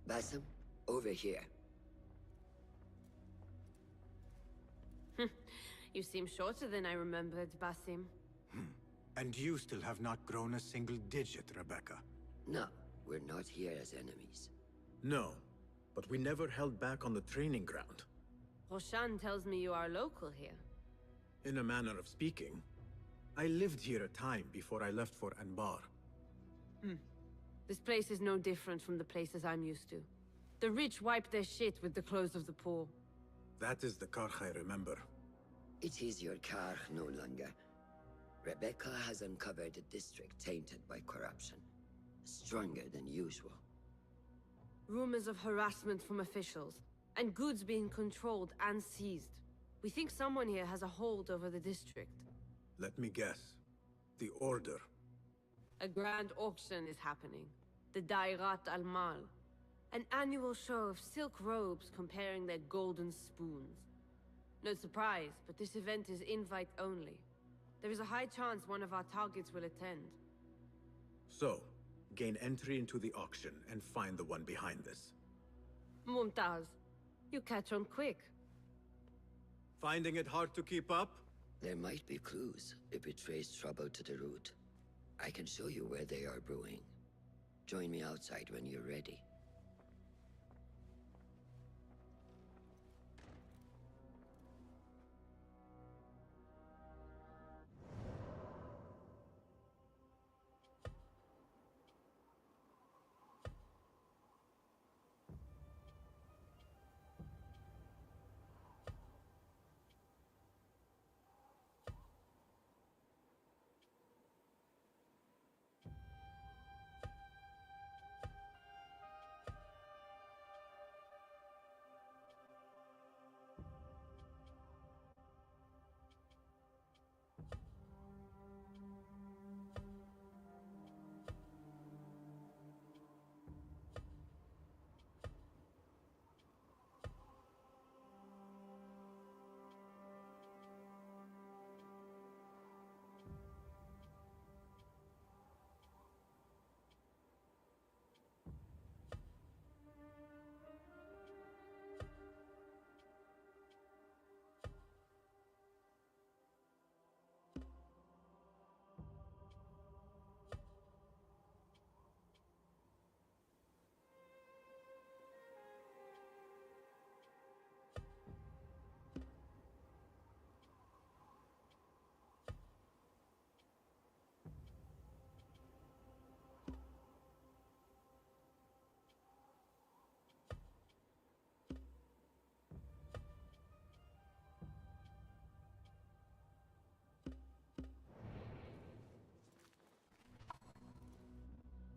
Basim, over here. You seem shorter than I remembered, Basim. And you still have not grown a single digit, Rebecca. No, we're not here as enemies. No, but we never held back on the training ground. Roshan tells me you are local here. In a manner of speaking. I lived here a time before I left for Anbar. This place is no different from the places I'm used to. The rich wipe their shit with the clothes of the poor. That is the Karkh I remember. It is your Karkh no longer. Rebecca has uncovered a district tainted by corruption. Stronger than usual. Rumors of harassment from officials, and goods being controlled and seized. We think someone here has a hold over the district. Let me guess. The Order. A grand auction is happening. The Dairat al-Mal. An annual show of silk robes comparing their golden spoons. No surprise, but this event is invite only. There is a high chance one of our targets will attend. So, gain entry into the auction and find the one behind this. Mumtaz, you catch on quick. Finding it hard to keep up? There might be clues if it traces trouble to the root. I can show you where they are brewing. Join me outside when you're ready.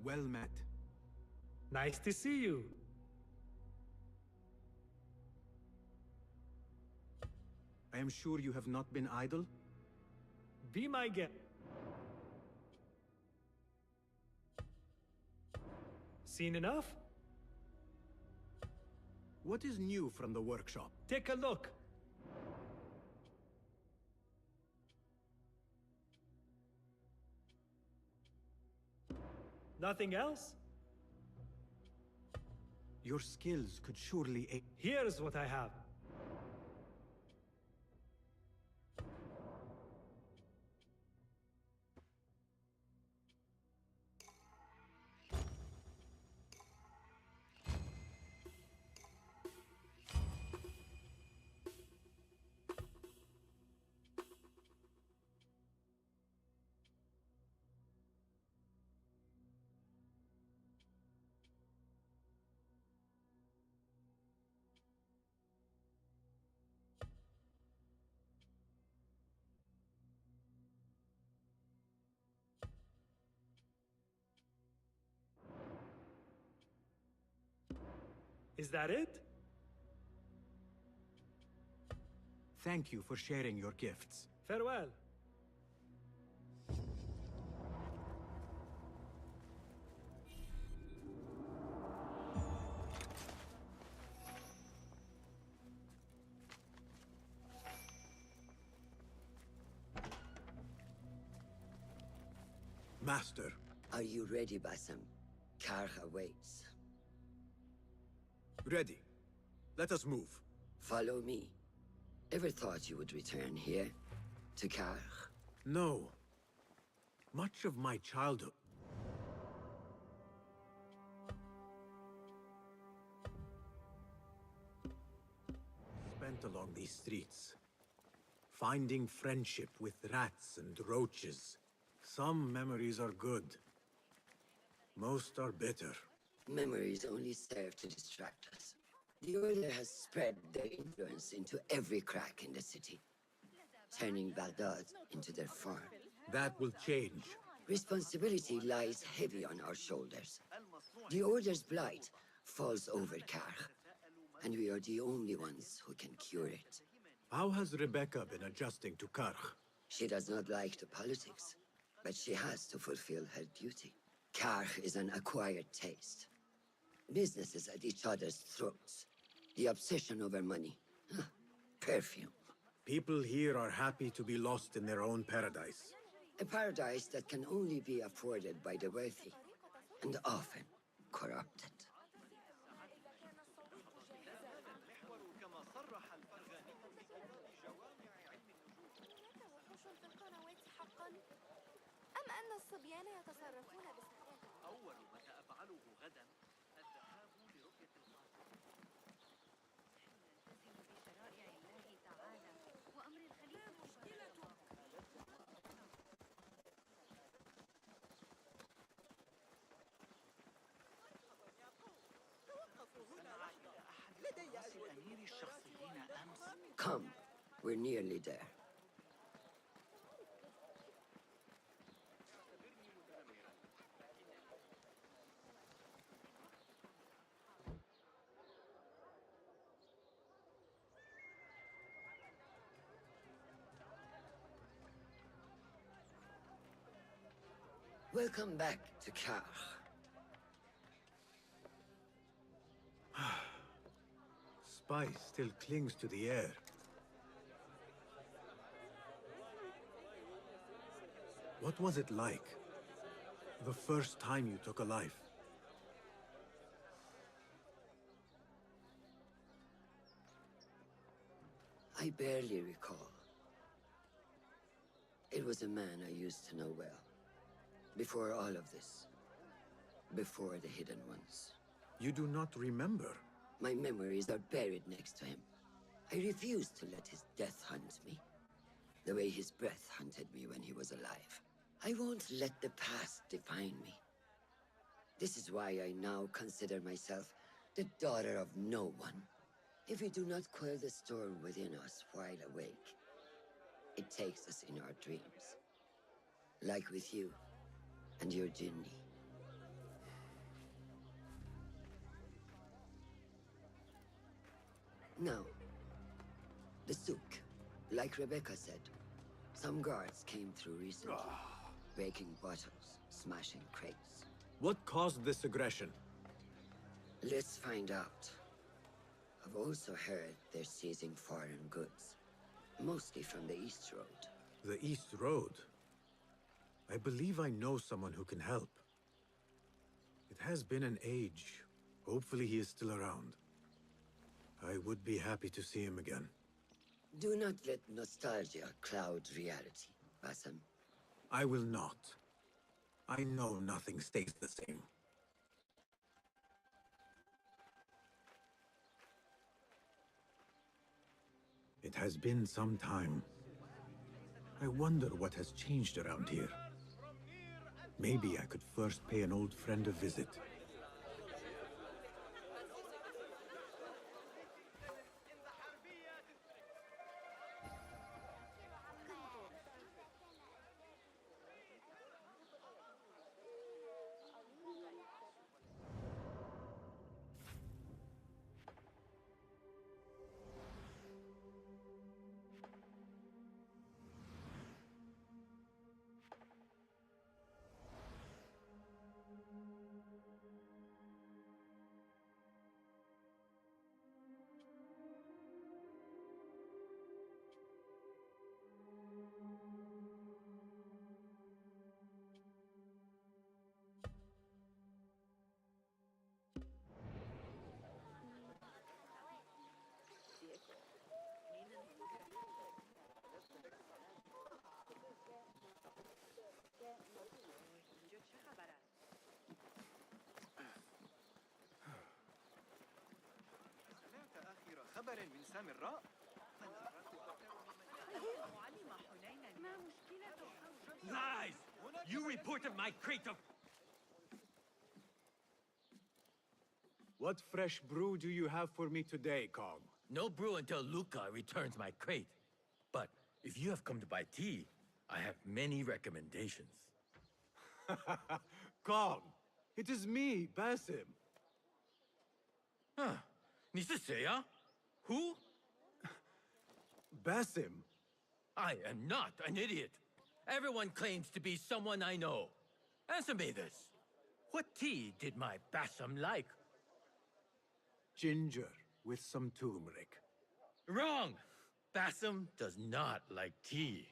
Well met. Nice to see you. I am sure you have not been idle? Be my guest. Seen enough? What is new from the workshop? Take a look. Nothing else? Your skills could surely aid. Here's what I have. Is that it? Thank you for sharing your gifts. Farewell. Master. Are you ready, Basim? Karkh awaits. Ready. Let us move. Follow me. Ever thought you would return here? To Karg? No. Much of my childhood... spent along these streets. Finding friendship with rats and roaches. Some memories are good. Most are bitter. Memories only serve to distract us. The Order has spread their influence into every crack in the city, turning Baghdad into their farm. That will change. Responsibility lies heavy on our shoulders. The Order's blight falls over Karg, and we are the only ones who can cure it. How has Rebecca been adjusting to Karg? She does not like the politics, but she has to fulfill her duty. Karg is an acquired taste. Businesses at each other's throats. The obsession over money. Perfume. People here are happy to be lost in their own paradise. A paradise that can only be afforded by the wealthy, and often corrupted. أم أن الصبيان يتصرفون بسهولة؟ أول ما سأفعله غدا الذهاب لرؤية القاضي. نلتزم بشرائع الله تعالى وأمر الخليفة. Come, we're nearly there. Welcome back to Karg. Spice still clings to the air. What was it like? The first time you took a life? I barely recall. It was a man I used to know well. Before all of this. Before the Hidden Ones. You do not remember? My memories are buried next to him. I refuse to let his death hunt me. The way his breath hunted me when he was alive. I won't let the past define me. This is why I now consider myself the daughter of no one. If we do not quell the storm within us while awake, it takes us in our dreams. Like with you and your Jinni. Now, the souk, like Rebecca said, some guards came through recently, breaking bottles, smashing crates. What caused this aggression? Let's find out. I've also heard they're seizing foreign goods, mostly from the East Road. The East Road? I believe I know someone who can help. It has been an age. Hopefully he is still around. I would be happy to see him again. Do not let nostalgia cloud reality, Bassam. I will not. I know nothing stays the same. It has been some time. I wonder what has changed around here. Maybe I could first pay an old friend a visit. خبر من سامراء؟ Lies! You reported my crate of... What fresh brew do you have for me today, Kong? No brew until Luca returns my crate. But if you have come to buy tea, I have many recommendations. Kong, it is me, Basim. Huh. 你是谁啊? Who? Basim. I am not an idiot. Everyone claims to be someone I know. Answer me this. What tea did my Basim like? Ginger with some turmeric. Wrong! Basim does not like tea.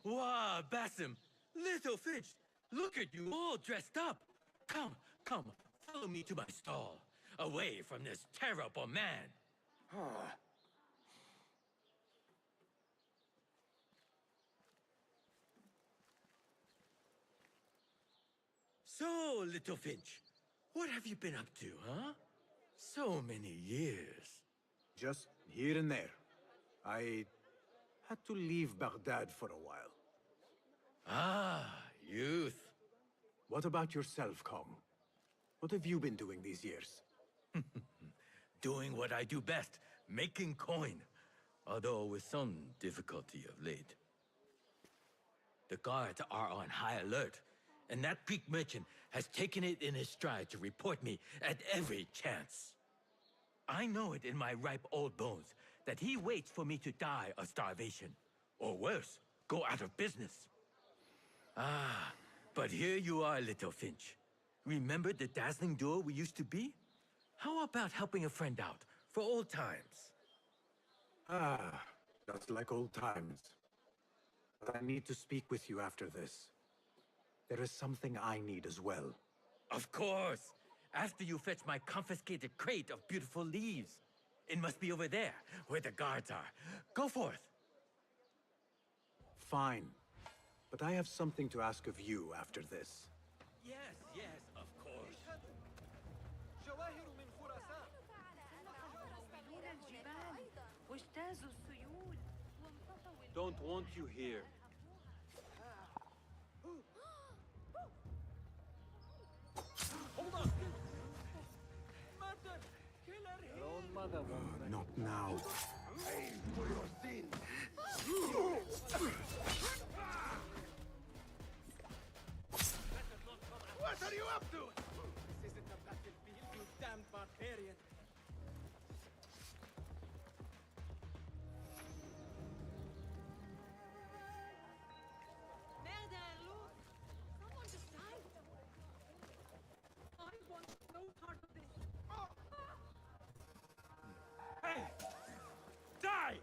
Wow, Basim! Little fish! Look at you all dressed up! Come, follow me to my stall. Away from this terrible man. So, little Finch, what have you been up to, huh? So many years. Just here and there. I had to leave Baghdad for a while. Ah, youth. What about yourself, Kong? What have you been doing these years? Doing what I do best, making coin. Although with some difficulty of late. The guards are on high alert, and that Greek merchant has taken it in his stride to report me at every chance. I know it in my ripe old bones that he waits for me to die of starvation. Or worse, go out of business. Ah, but here you are, little Finch. Remember the dazzling duo we used to be? How about helping a friend out, for old times? Ah, just like old times. But I need to speak with you after this. There is something I need as well. Of course! After you fetch my confiscated crate of beautiful leaves. It must be over there, where the guards are. Go forth! Fine. But I have something to ask of you after this. Yes, of course. Don't want you here. Hold on! Murder! Killer here! Your own mother won't. Not now. Pay for your sins! What are you up to? This isn't a battlefield, you damned barbarian. Someone just died. I want no part of this. Hey! Die!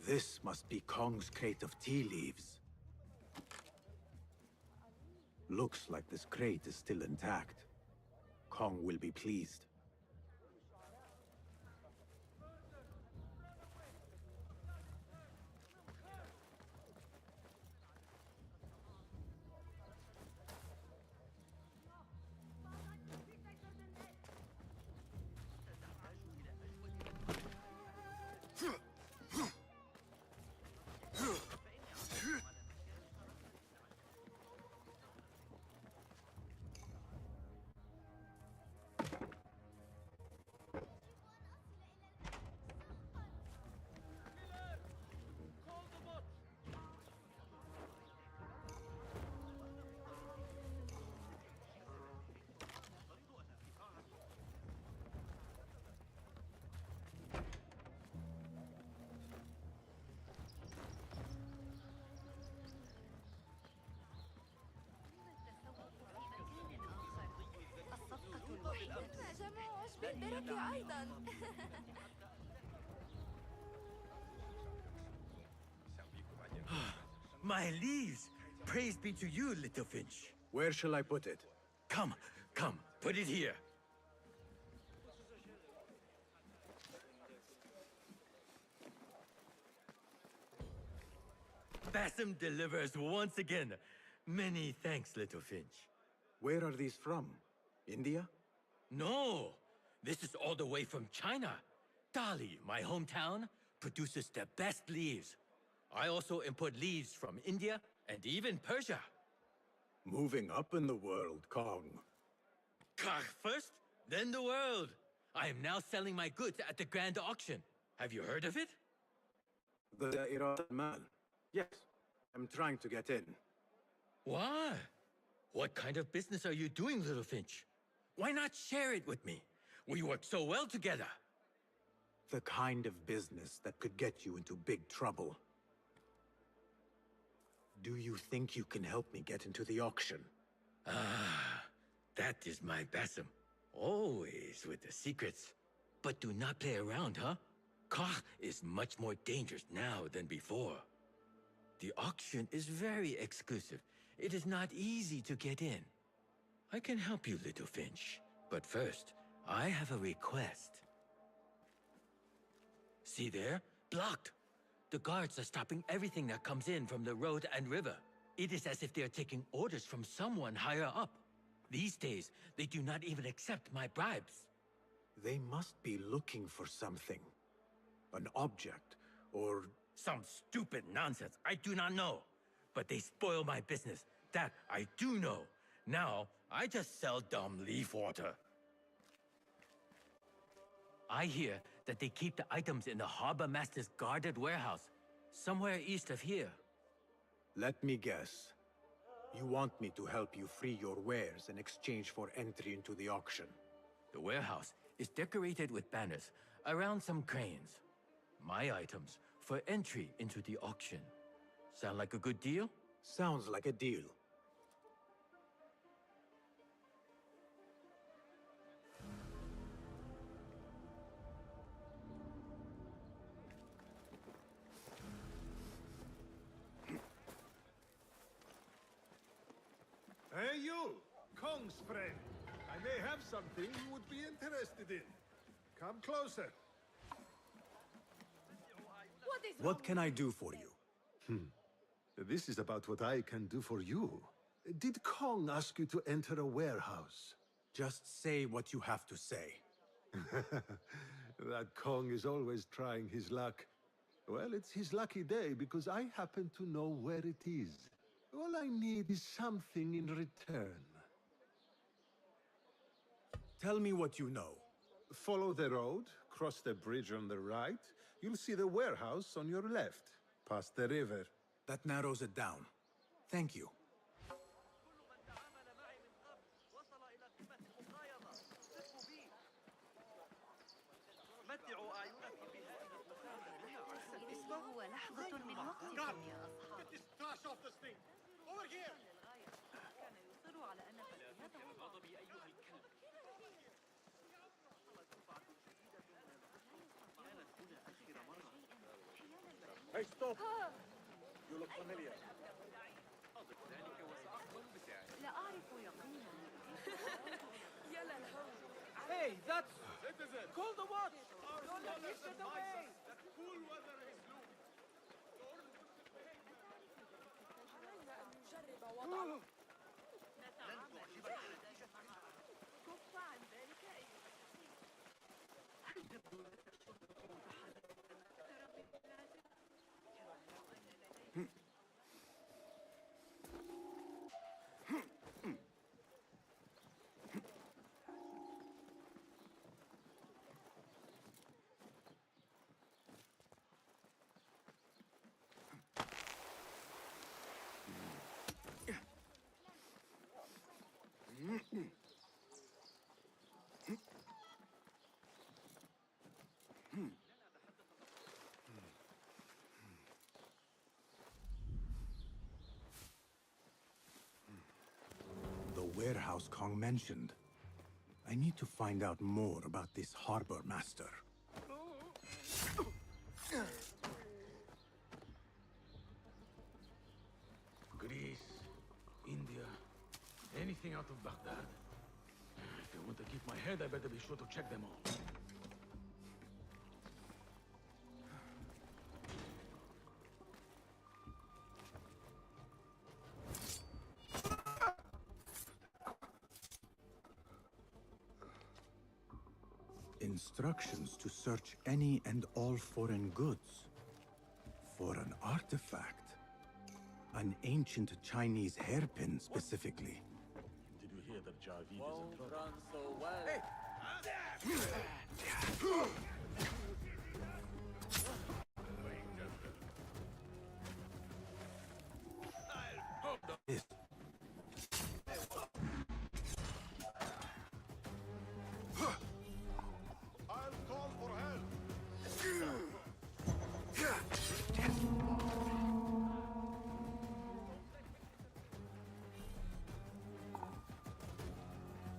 This must be Kong's crate of tea leaves. Looks like this crate is still intact. Kong will be pleased. جمع عشب البركة أيضا My leaves! Praise be to you, little Finch. Where shall I put it? Come, put it here. Bassam delivers once again. Many thanks, little Finch. Where are these from? India? No! This is all the way from China. Dali, my hometown, produces the best leaves. I also import leaves from India and even Persia. Moving up in the world, Kong. First, then the world. I am now selling my goods at the grand auction. Have you heard of it? The Dairat al-Mal. Yes, I'm trying to get in. Why? What kind of business are you doing, little Finch? Why not share it with me? We work so well together. The kind of business that could get you into big trouble. Do you think you can help me get into the auction? Ah, that is my Bassam. Always with the secrets. But do not play around, huh? Kah is much more dangerous now than before. The auction is very exclusive. It is not easy to get in. I can help you, little Finch. But first, I have a request. See there? Blocked. The guards are stopping everything that comes in from the road and river. It is as if they are taking orders from someone higher up. These days, they do not even accept my bribes. They must be looking for something. An object, or... Some stupid nonsense. I do not know. But they spoil my business. That I do know. Now, I just sell dumb leaf water. I hear that they keep the items in the harbor master's guarded warehouse, somewhere east of here. Let me guess. You want me to help you free your wares in exchange for entry into the auction. The warehouse is decorated with banners around some cranes. My items for entry into the auction. Sound like a good deal? Sounds like a deal. Hey you, Kong's friend. I may have something you would be interested in. Come closer. What can I do for you? This is about what I can do for you. Did Kong ask you to enter a warehouse? Just say what you have to say. That Kong is always trying his luck. Well, it's his lucky day because I happen to know where it is. All I need is something in return. Tell me what you know. Follow the road, cross the bridge on the right. You'll see the warehouse on your left, past the river. That narrows it down. Thank you. Get this trash off this thing! Over here! Hey, stop! You look familiar. Hey, that's... Citizen! Call the watch! Don't let him get away! That cool weather is loose. The warehouse Kong mentioned. I need to find out more about this harbor master. anything out of Baghdad? If I want to keep my head, I better be sure to check them all. Instructions to search any and all foreign goods. For an artifact. An ancient Chinese hairpin, specifically. Did you hear that Jarvid Won't is in trouble? run so well. Hey! This. I'll call for help.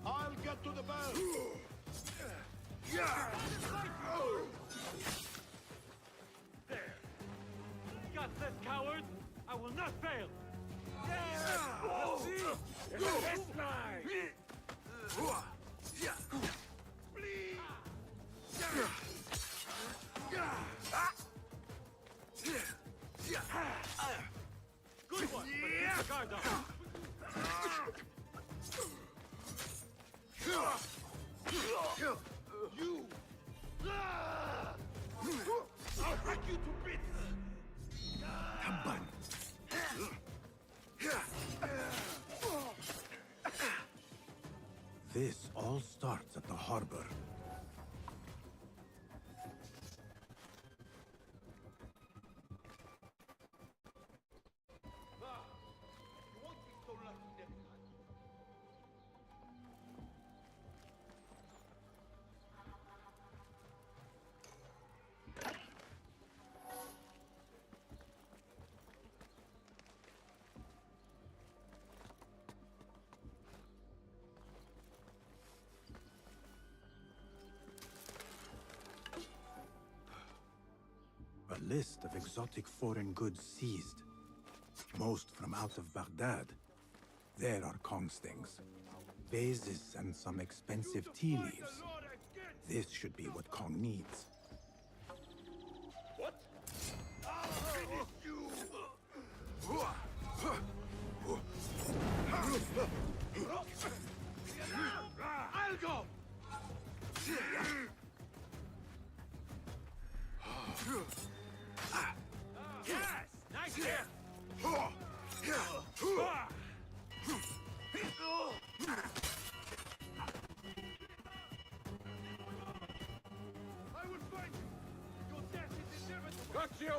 I'll get to the bell. There. Got this, coward! I will not fail! Good one, but keep the guard up. You! I'll hack you to bits! Taban. This all starts at the harbor. You won't be so lucky next time. A list of exotic foreign goods seized. Most from out of Baghdad. There are Kong's things. Vases and some expensive tea leaves. This should be what Kong needs. What? I'll finish you! I'll go! Yes! Nice hit! I will find you! Your death is inevitable! Got you!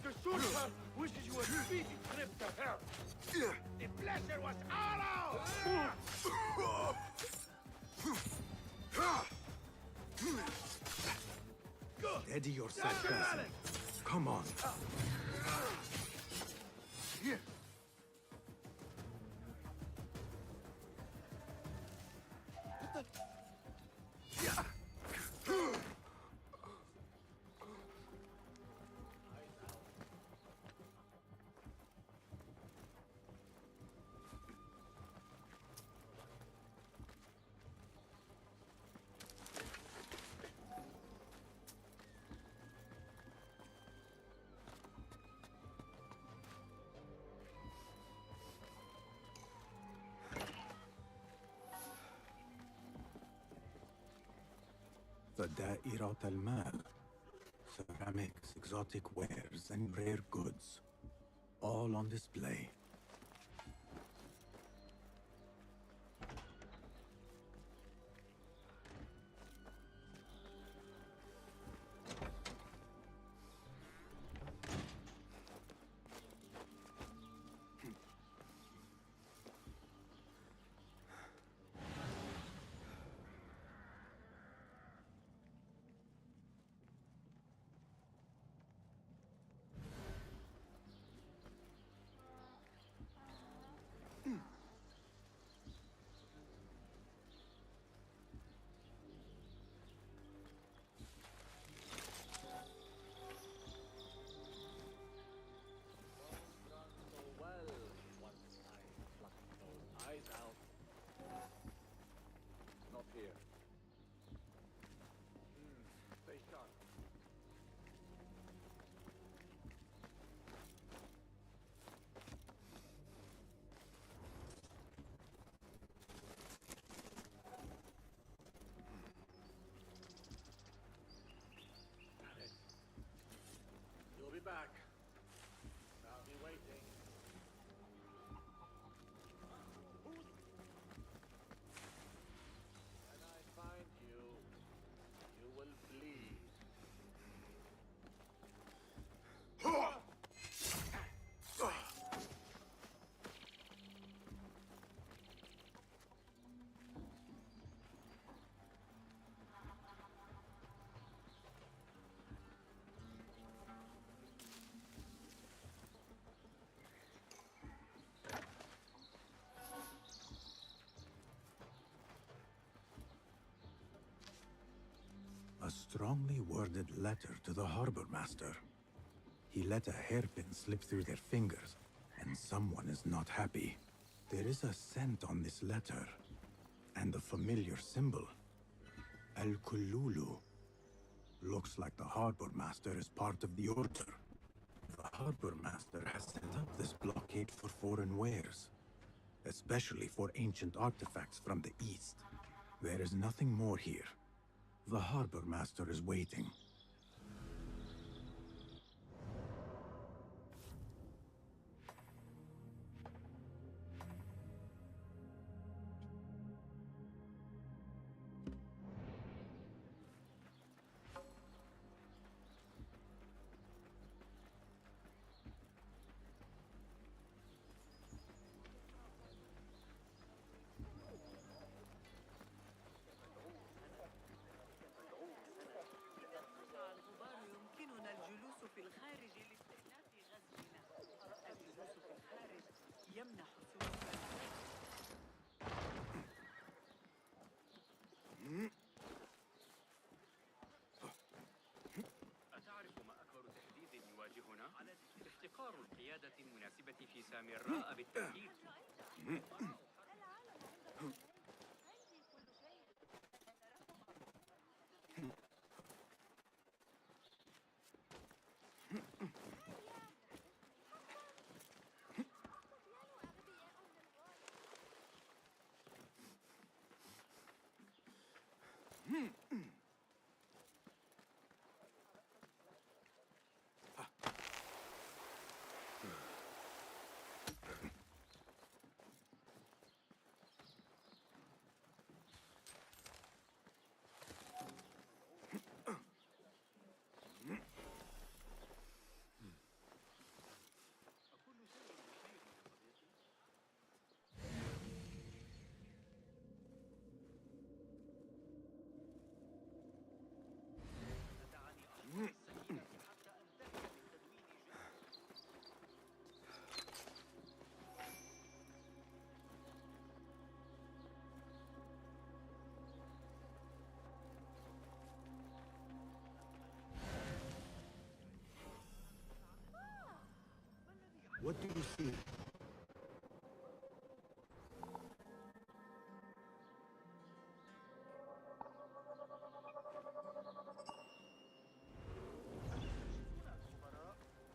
The Sultan wishes you a speedy trip to hell! The pleasure was all ours! Steady yourself, Basil. Come on. The Da'irat al-Mal. Ceramics, exotic wares, and rare goods. All on display. A strongly worded letter to the harbor master. He let a hairpin slip through their fingers, and someone is not happy. There is a scent on this letter, and a familiar symbol. Al-Kululu. Looks like the harbor master is part of the order. The harbor master has set up this blockade for foreign wares, especially for ancient artifacts from the east. There is nothing more here. The harbor master is waiting. يمكننا الجلوس في الخارج لاستئناف غزونا. الجلوس في الخارج يمنح أتعرف ما أكبر تهديد يواجهنا؟ افتقار القيادة المناسبة في سامراء بالتأكيد. What do you see?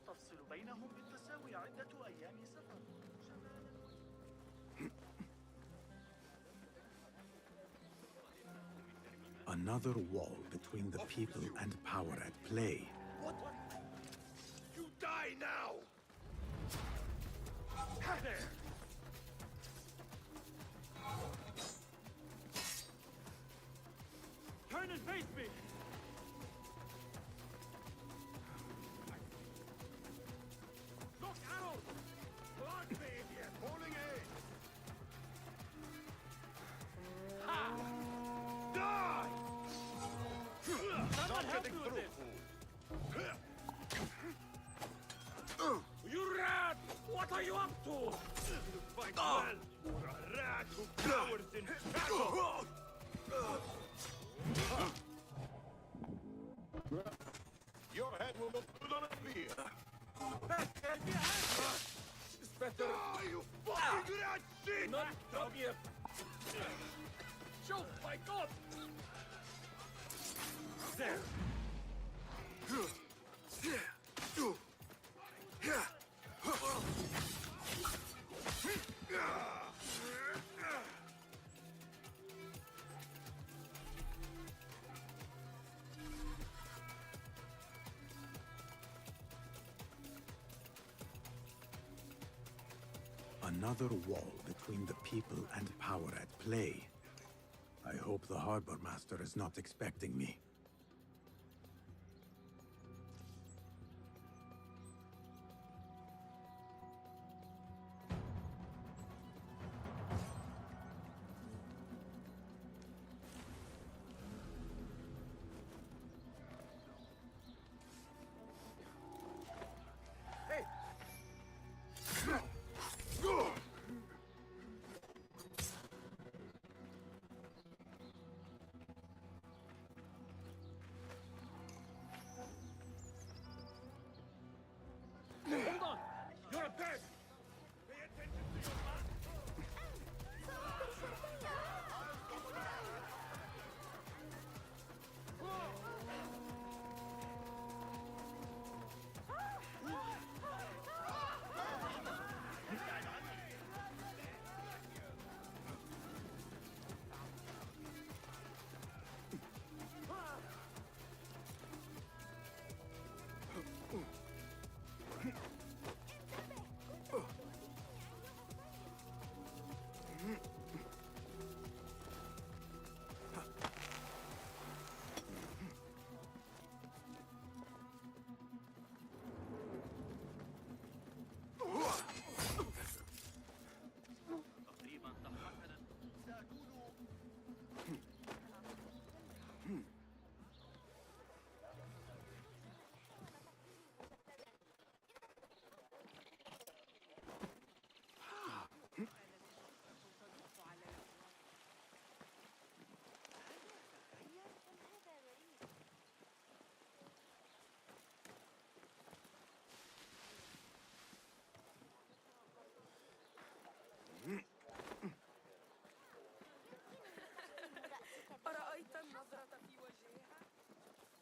تفصل بينهم بالتساوي عدة أيام سفر. Another wall between the people and power at play. What? You die now! There! Turn and face me! Look, arrows! Block me, idiot! Falling in! Ha! Die! Someone help me with this! You rat! What are you up to? You fight well. You're a rat who cowers in battle. Your head will look good on a spear. It's better. Oh, you fucking rat shit! Not come here. Shoot, my God! There. Another wall between the people and power at play. I hope the harbor master is not expecting me.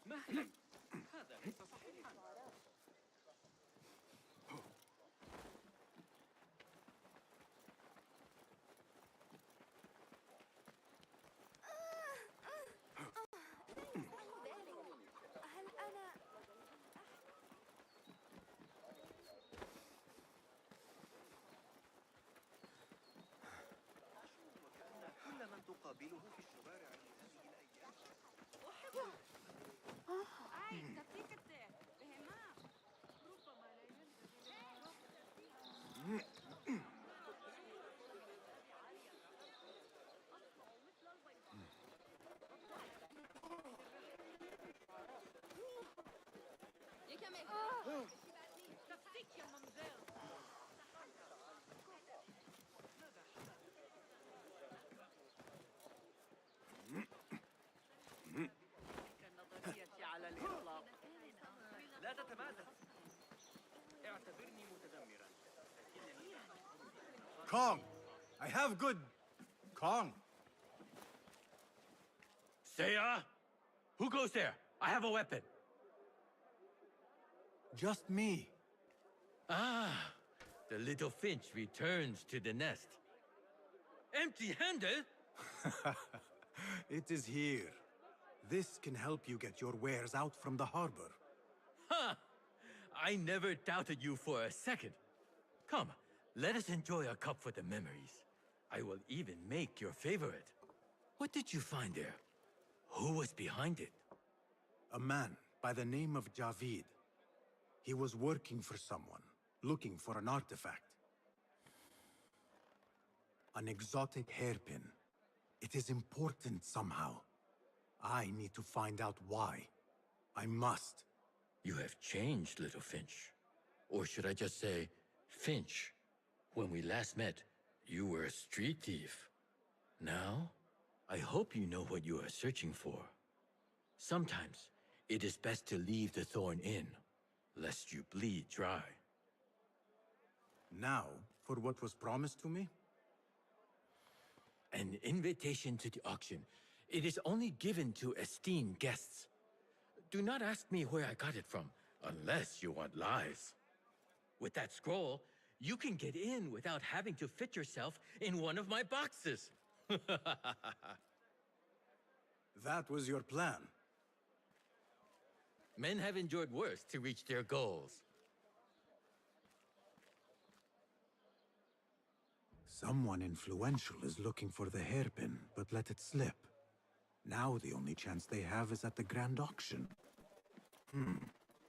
مهلا. هذا ليس صحيحا. هل أنا كل من تقابله في الشوارع في هذه الأيام كالنظرية على الإطلاق. لا تتمازح. اعتبرني متذمرا. Kong! I have good... Kong! Seiya? Who goes there? I have a weapon. Just me. Ah, the little finch returns to the nest. Empty-handed? It is here. This can help you get your wares out from the harbor. Ha! I never doubted you for a second. Come, let us enjoy a cup for the memories. I will even make your favorite. What did you find there? Who was behind it? A man by the name of Javid. He was working for someone, looking for an artifact. An exotic hairpin. It is important somehow. I need to find out why. I must. You have changed, little Finch. Or should I just say, Finch? When we last met, you were a street thief. Now, I hope you know what you are searching for. Sometimes, it is best to leave the thorn in, lest you bleed dry. Now, for what was promised to me? An invitation to the auction. It is only given to esteemed guests. Do not ask me where I got it from, unless you want lies. With that scroll, you can get in without having to fit yourself in one of my boxes. That was your plan. Men have endured worse to reach their goals. Someone influential is looking for the hairpin, but let it slip. Now the only chance they have is at the grand auction.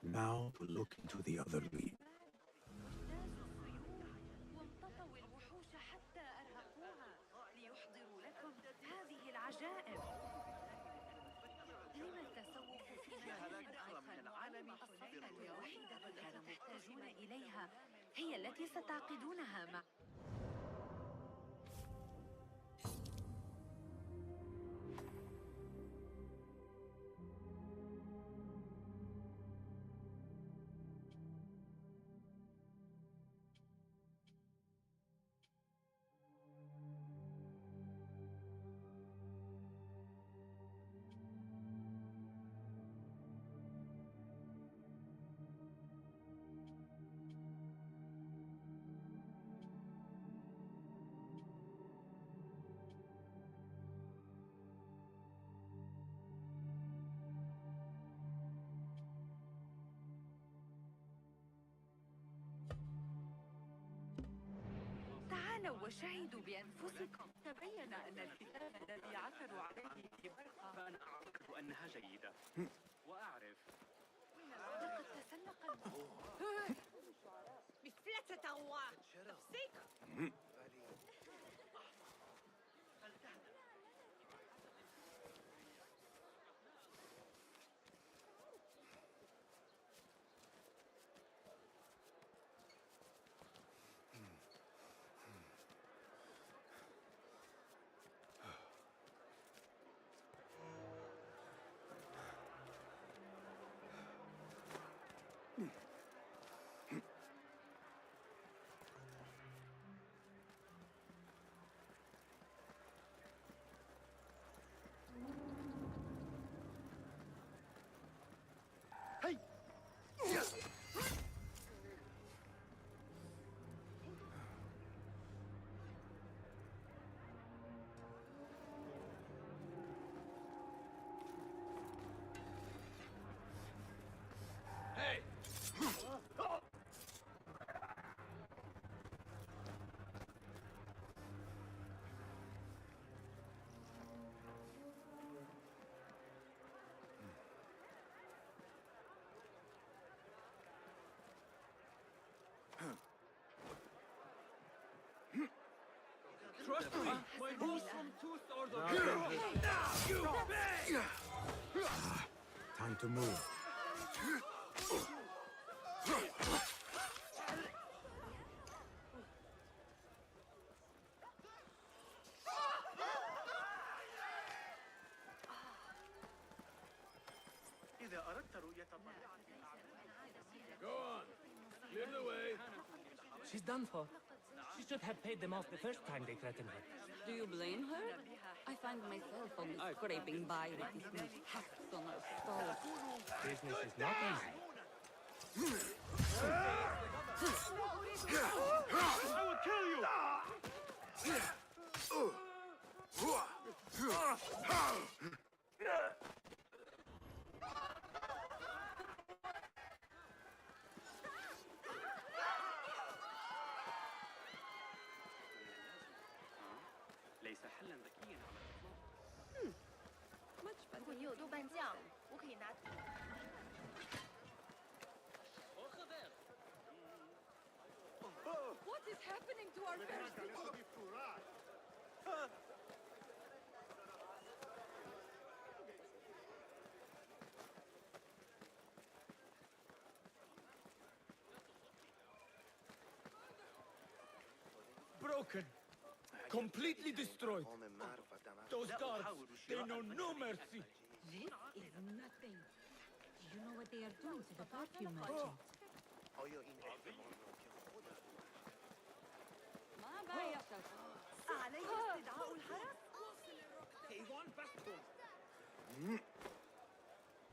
Now to look into the other lead. وامتطوا الوحوش حتى أرهقوها ليحضروا لكم هذه العجائب. لما التسوق في مكان آخر من العالم؟ الصفقة الوحيدة التي تحتاجون إليها هي التي ستعقدونها مع وشهدوا بأنفسكم. تبين أن الكتاب الذي عثروا عليه في برقة. فأنا أعتقد أنها جيدة. وأعرف. لقد تسلق مفلسة غواء. تفسيك. My wholesome tooth order. Time to move. Go on. Clear the way. She's done for. She should have paid them off the first time they threatened her. Do you blame her? I find myself only scraping by with these new hacks on our stalls. Business is not easy. I will kill you! ليس حلا ذكيا على الإطلاق. Much 如果你有豆瓣酱，我可以拿。What is happening to our festival? Broken. Completely destroyed. Those guards, they know no mercy. This is nothing. Do you know what they are doing to the perfume merchant?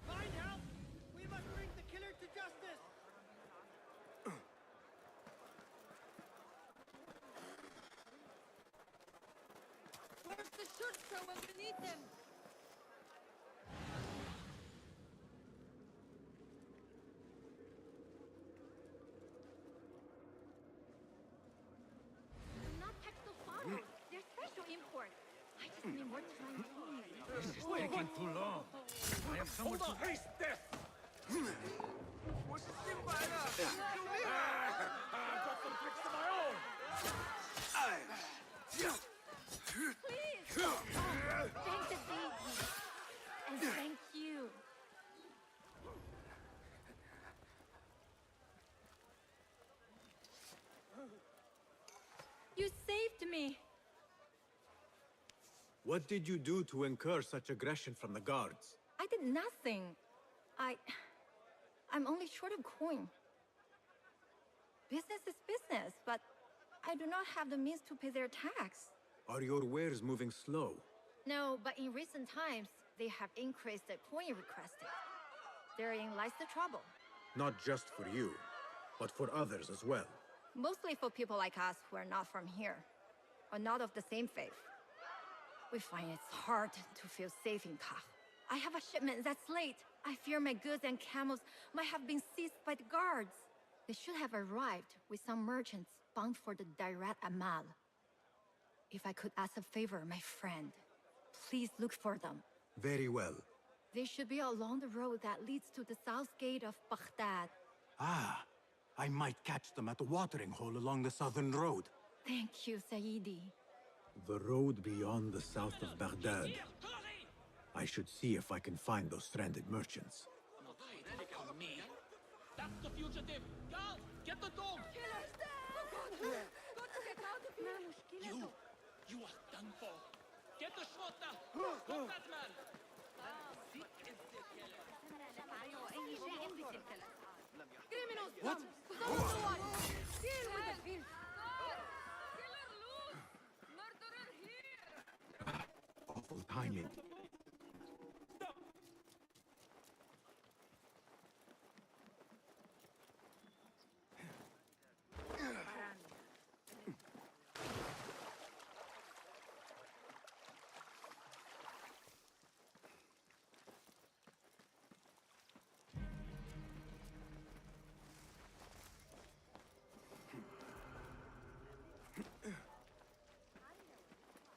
Find help! We must bring the killer to justice! Where's the shurta when we need them? Not Textofaros. They're special import. I just mean we're trying to... This is taking too long. I have someone to haste death! I've got some tricks of my own! Please! Thank the deity. And thank you. You saved me. What did you do to incur such aggression from the guards? I did nothing. I'm only short of coin. Business is business, but I do not have the means to pay their tax. Are your wares moving slow? No, but in recent times, they have increased the coin requested. Therein lies the trouble. Not just for you, but for others as well. Mostly for people like us who are not from here, or not of the same faith. We find it's hard to feel safe in Kah. I have a shipment that's late. I fear my goods and camels might have been seized by the guards. They should have arrived with some merchants bound for the Dairat Amal. If I could ask a favor, my friend, please look for them. Very well. They should be along the road that leads to the south gate of Baghdad. Ah, I might catch them at the watering hole along the southern road. Thank you, Saidi. The road beyond the south of Baghdad. I should see if I can find those stranded merchants. That's the fugitive! Guards, get the dog! Killers! Oh God! Got to get out of here! You are done for! Get the shota! Stop that man! Criminals! What? Who's on the watch? Deal with the filth! Killer loose! Murderer here! Awful timing.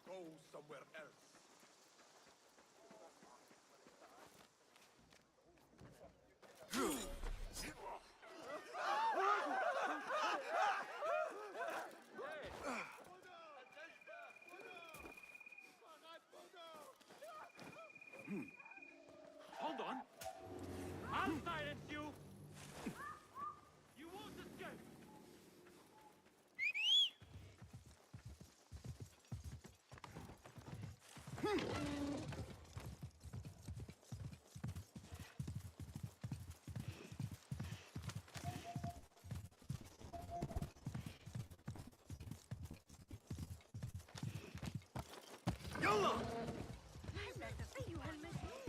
Go somewhere else. يلا! أيها المجنون.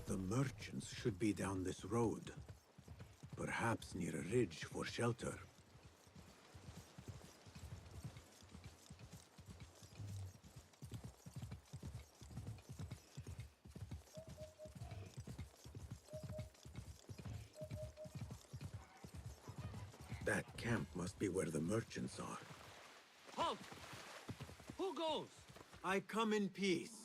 The merchants should be down this road. Perhaps near a ridge for shelter. That camp must be where the merchants are. Halt! Who goes? I come in peace.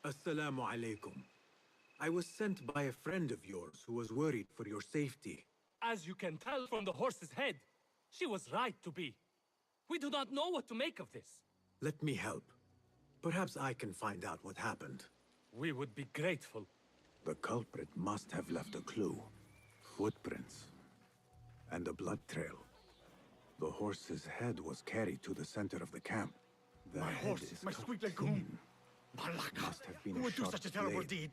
Assalamu alaikum. I was sent by a friend of yours who was worried for your safety. As you can tell from the horse's head, she was right to be. We do not know what to make of this. Let me help. Perhaps I can find out what happened. We would be grateful. The culprit must have left a clue. Footprints. And a blood trail. The horse's head was carried to the center of the camp. My horse, my sweet legume. Malaka! Must have been Who a would do sharp such a terrible blade. deed?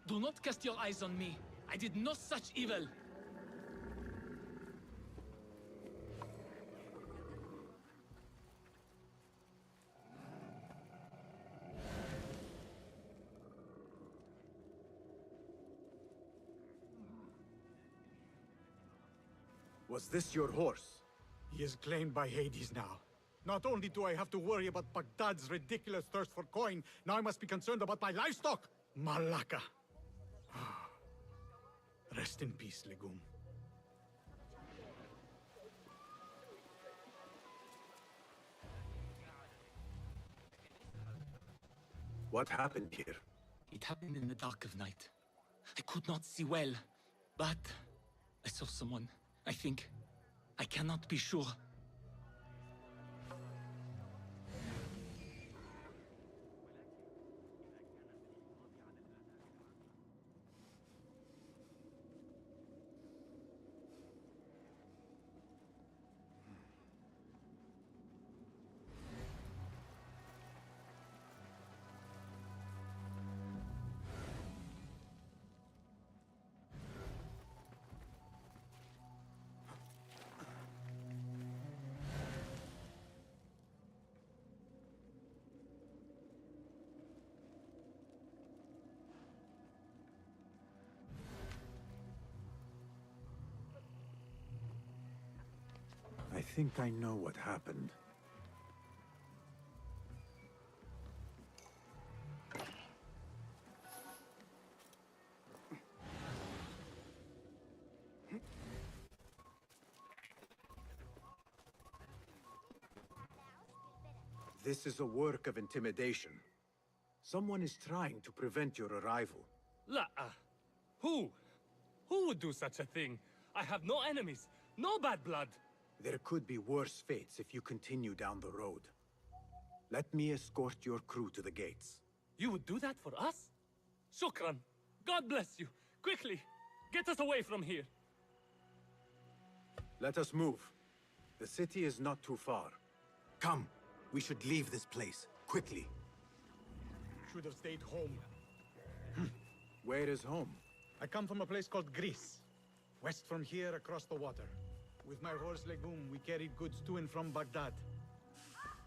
Do not cast your eyes on me. I did no such evil. Was this your horse? He is claimed by Hades now. Not only do I have to worry about Baghdad's ridiculous thirst for coin, now I must be concerned about my livestock! Malaka! Rest in peace, Legume. What happened here? It happened in the dark of night. I could not see well, but I saw someone, I think. I cannot be sure. I think I know what happened. This is a work of intimidation. Someone is trying to prevent your arrival. Who? Who would do such a thing? I have no enemies, no bad blood. There could be worse fates if you continue down the road. Let me escort your crew to the gates. You would do that for us? Shukran. God bless you. Quickly, get us away from here. Let us move. The city is not too far. Come, we should leave this place, quickly. Should have stayed home. Where is home? I come from a place called Greece. West from here, across the water. With my horse Legume, we carried goods to and from Baghdad.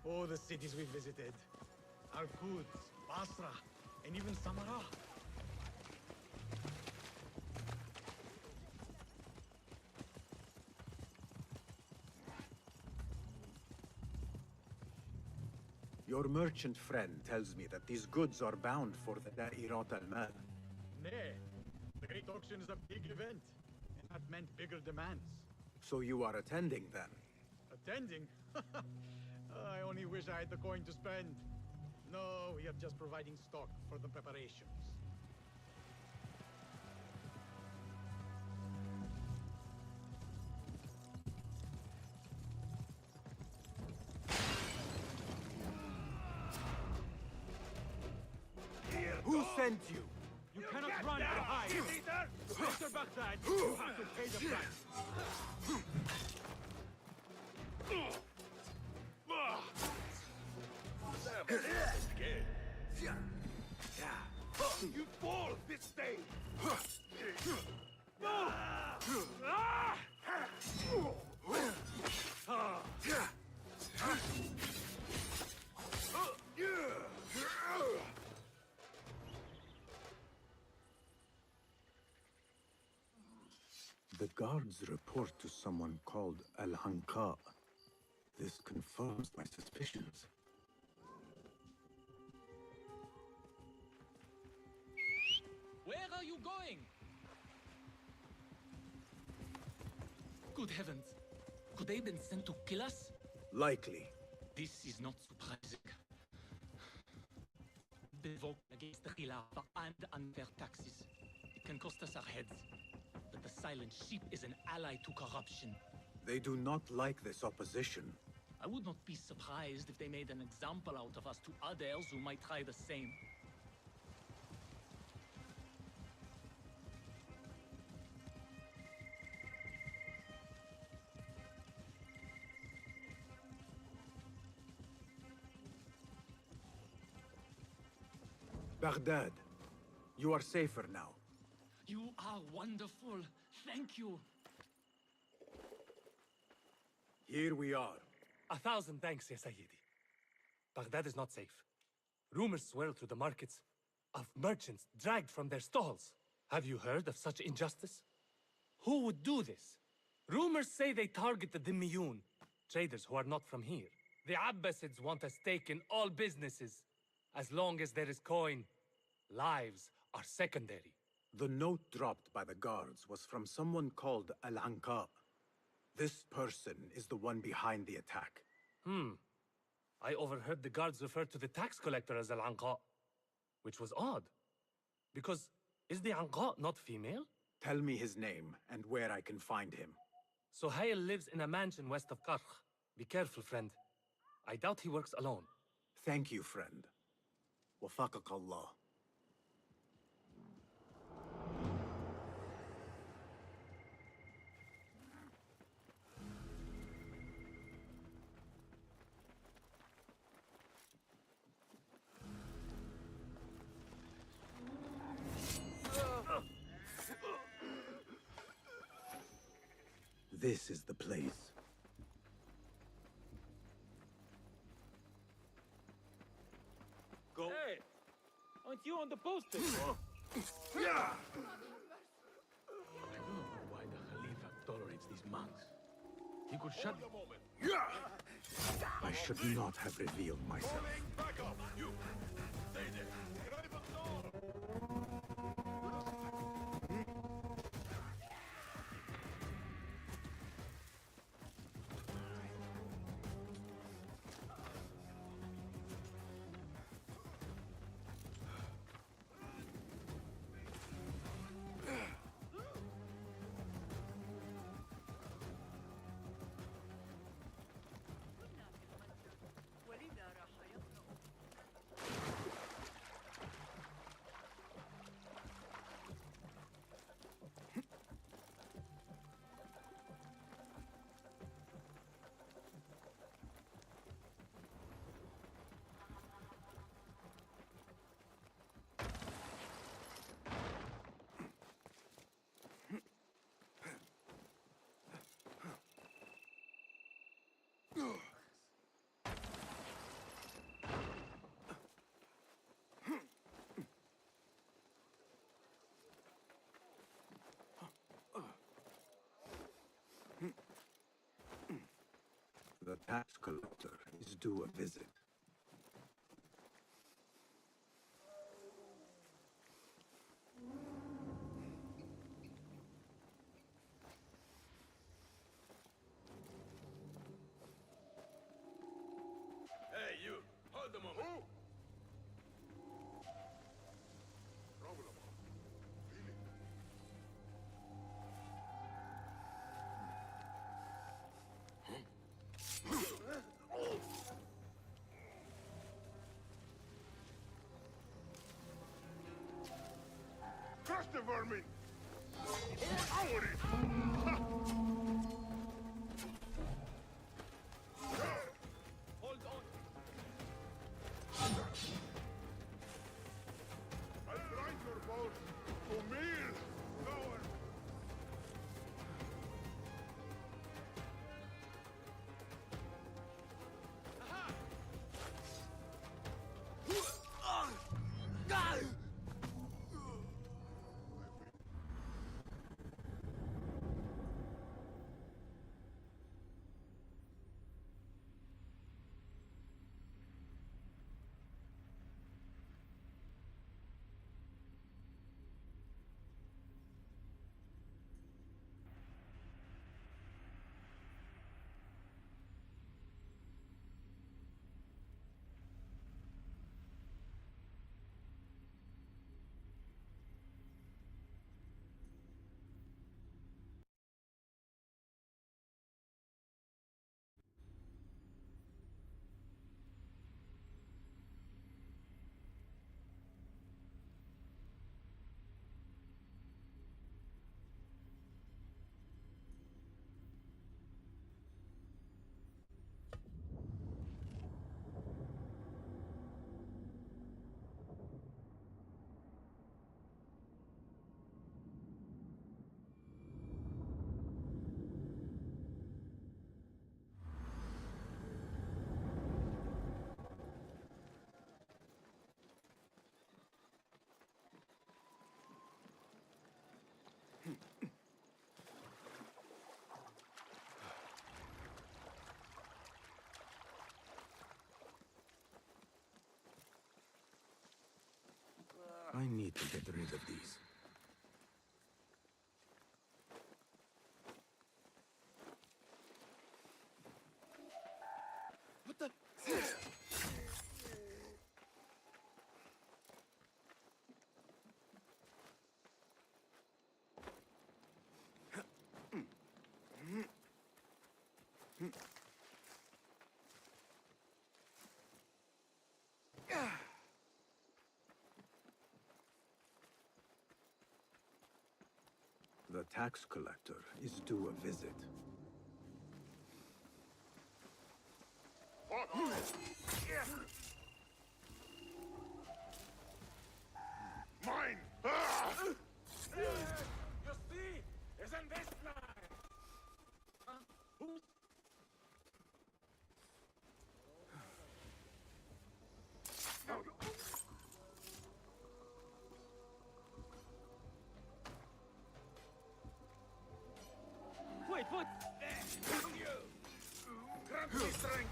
Oh, the cities we visited. Al-Quds, Basra, and even Samarra. Your merchant friend tells me that these goods are bound for the Da'irat al-Mal. Nay, the Great Auction is a big event, and that meant bigger demands. So you are attending then? Attending? I only wish I had the coin to spend. No, we are just providing stock for the preparations. Who sent you. You cannot run or hide. Enter Baghdad, you have to pay the price. You fall this day! The guards report to someone called Al-Hanqa. This confirms my suspicions. Where are you going? Good heavens. Could they have been sent to kill us? Likely. This is not surprising. They vote against the Khilafah and unfair taxes. It can cost us our heads. But the silent sheep is an ally to corruption. They do not like this opposition. I would not be surprised if they made an example out of us to others who might try the same. Baghdad, you are safer now. You are wonderful. Thank you. Here we are. 1,000 thanks, Ya Sayyidi. Baghdad is not safe. Rumors swirl through the markets of merchants dragged from their stalls. Have you heard of such injustice? Who would do this? Rumors say they target the Dhimmiyun, traders who are not from here. The Abbasids want a stake in all businesses. As long as there is coin, lives are secondary. The note dropped by the guards was from someone called Al-Hanqa. This person is the one behind the attack. I overheard the guards refer to the tax collector as Al-Hanqa, which was odd. Because is the Hanqa not female? Tell me his name and where I can find him. Sohail lives in a mansion west of Karkh. Be careful, friend. I doubt he works alone. Thank you, friend. Wafaqak Allah. This is the place. Go. Hey! Aren't you on the poster? I don't know why the Khalifa tolerates these monks. He could shut... I should not have revealed myself. Back up! You! Stay there! The tax collector is due a visit. Hey, you! Hold a moment! Who? the vermin! Overpower it! Ha! Hold on. I'll grind your bones to meal, coward! I need to get rid of these. What the? The tax collector is due a visit. Mine! You see? Isn't this nice? Who's... Wait, what? Grant me strength!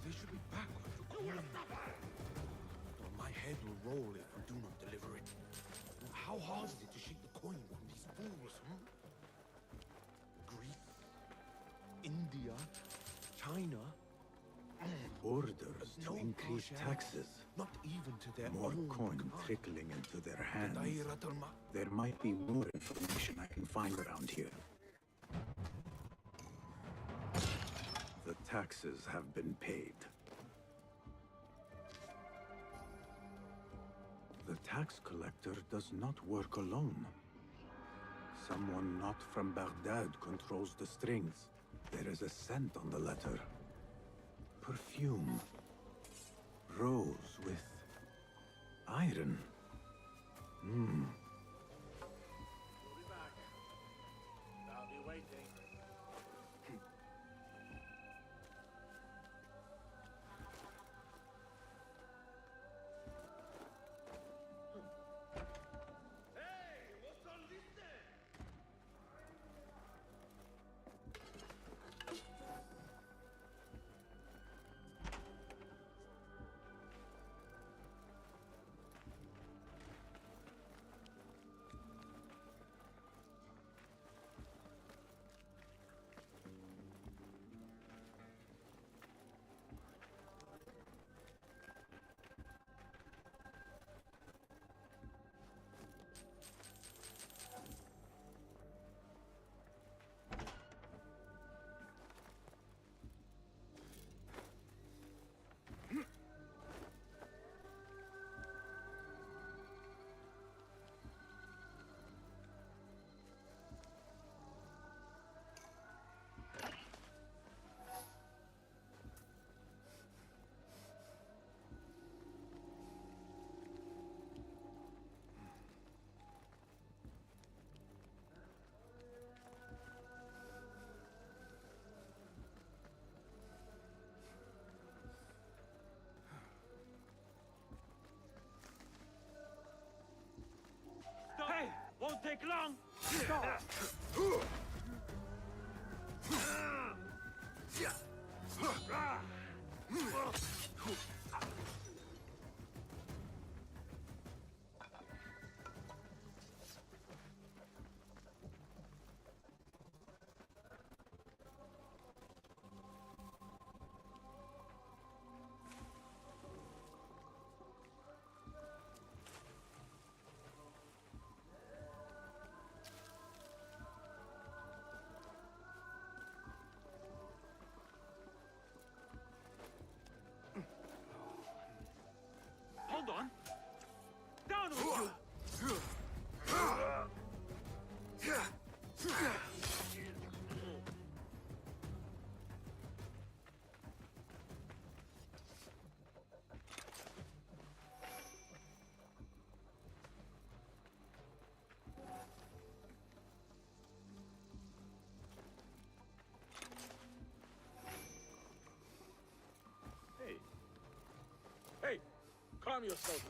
They should be back with the coin. Or my head will roll if we do not deliver it. How hard is it to shake the coin from these fools, Greece, India, China. Orders to increase taxes. Not even to their More own coin country. trickling into their hands. Dairatul Ma- There might be more information I can find around here. The taxes have been paid. The tax collector does not work alone. Someone not from Baghdad controls the strings. There is a scent on the letter. Perfume. Rose with iron. We'll be back. I'll be waiting. long! Hold on. Down with you! Hey. Hey! Calm yourself.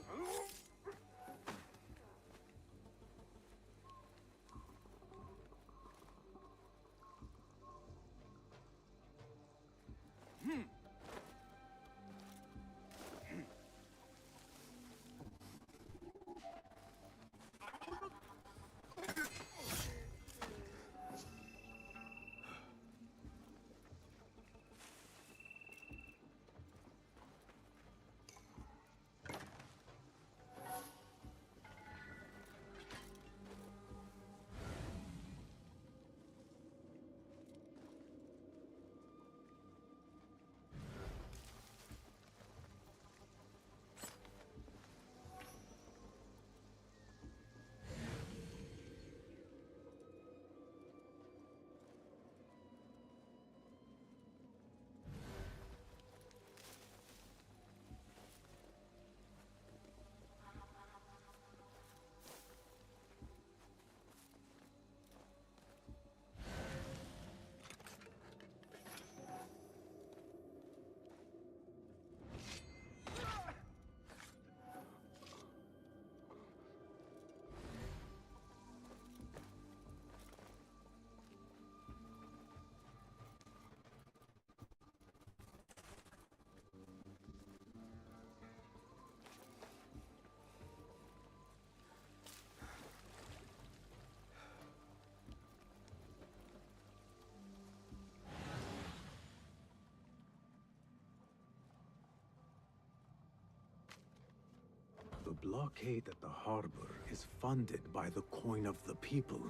The blockade at the harbor is funded by the coin of the people.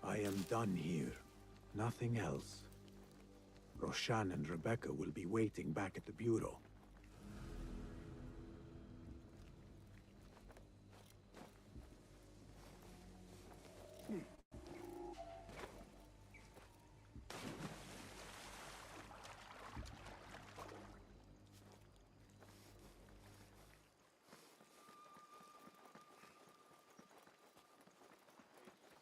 I am done here. Nothing else. Roshan and Rebecca will be waiting back at the bureau.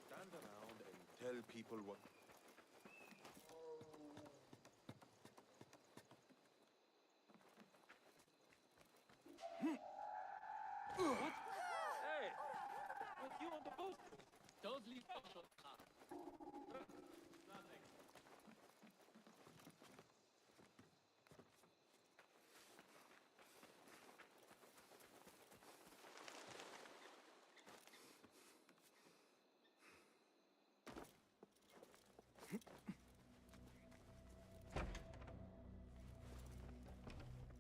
Stand around and tell people what... What? Hey! What you on the boat? Totally social. Nothing.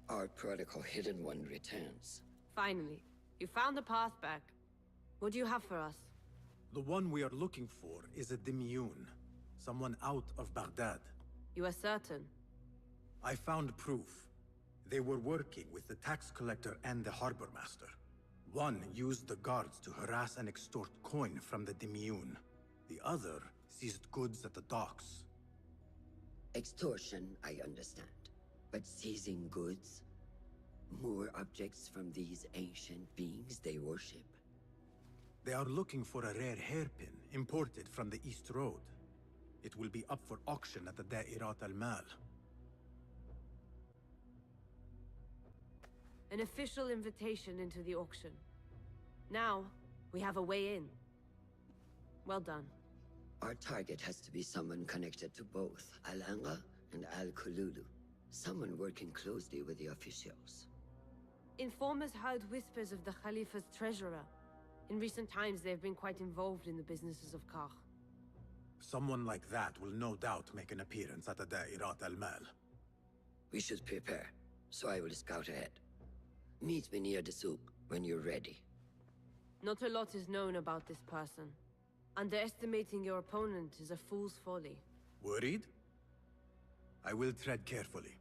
Our prodigal hidden one returns. Finally, you found the path back. What do you have for us? The one we are looking for is a Dimyun, someone out of Baghdad. You are certain? I found proof. They were working with the tax collector and the harbor master. One used the guards to harass and extort coin from the Dimyun. The other seized goods at the docks. Extortion, I understand. But seizing goods? More objects from these ancient beings they worship? They are looking for a rare hairpin imported from the East Road. It will be up for auction at the Da'irat al-Mal. An official invitation into the auction. Now, we have a way in. Well done. Our target has to be someone connected to both Al-Anga and Al-Kululu. Someone working closely with the officials. Informers heard whispers of the Khalifa's treasurer. In recent times, they have been quite involved in the businesses of Kar. Someone like that will no doubt make an appearance at the Da'irat al-Mal. We should prepare, so I will scout ahead. Meet me near the souk when you're ready. Not a lot is known about this person. Underestimating your opponent is a fool's folly. Worried? I will tread carefully.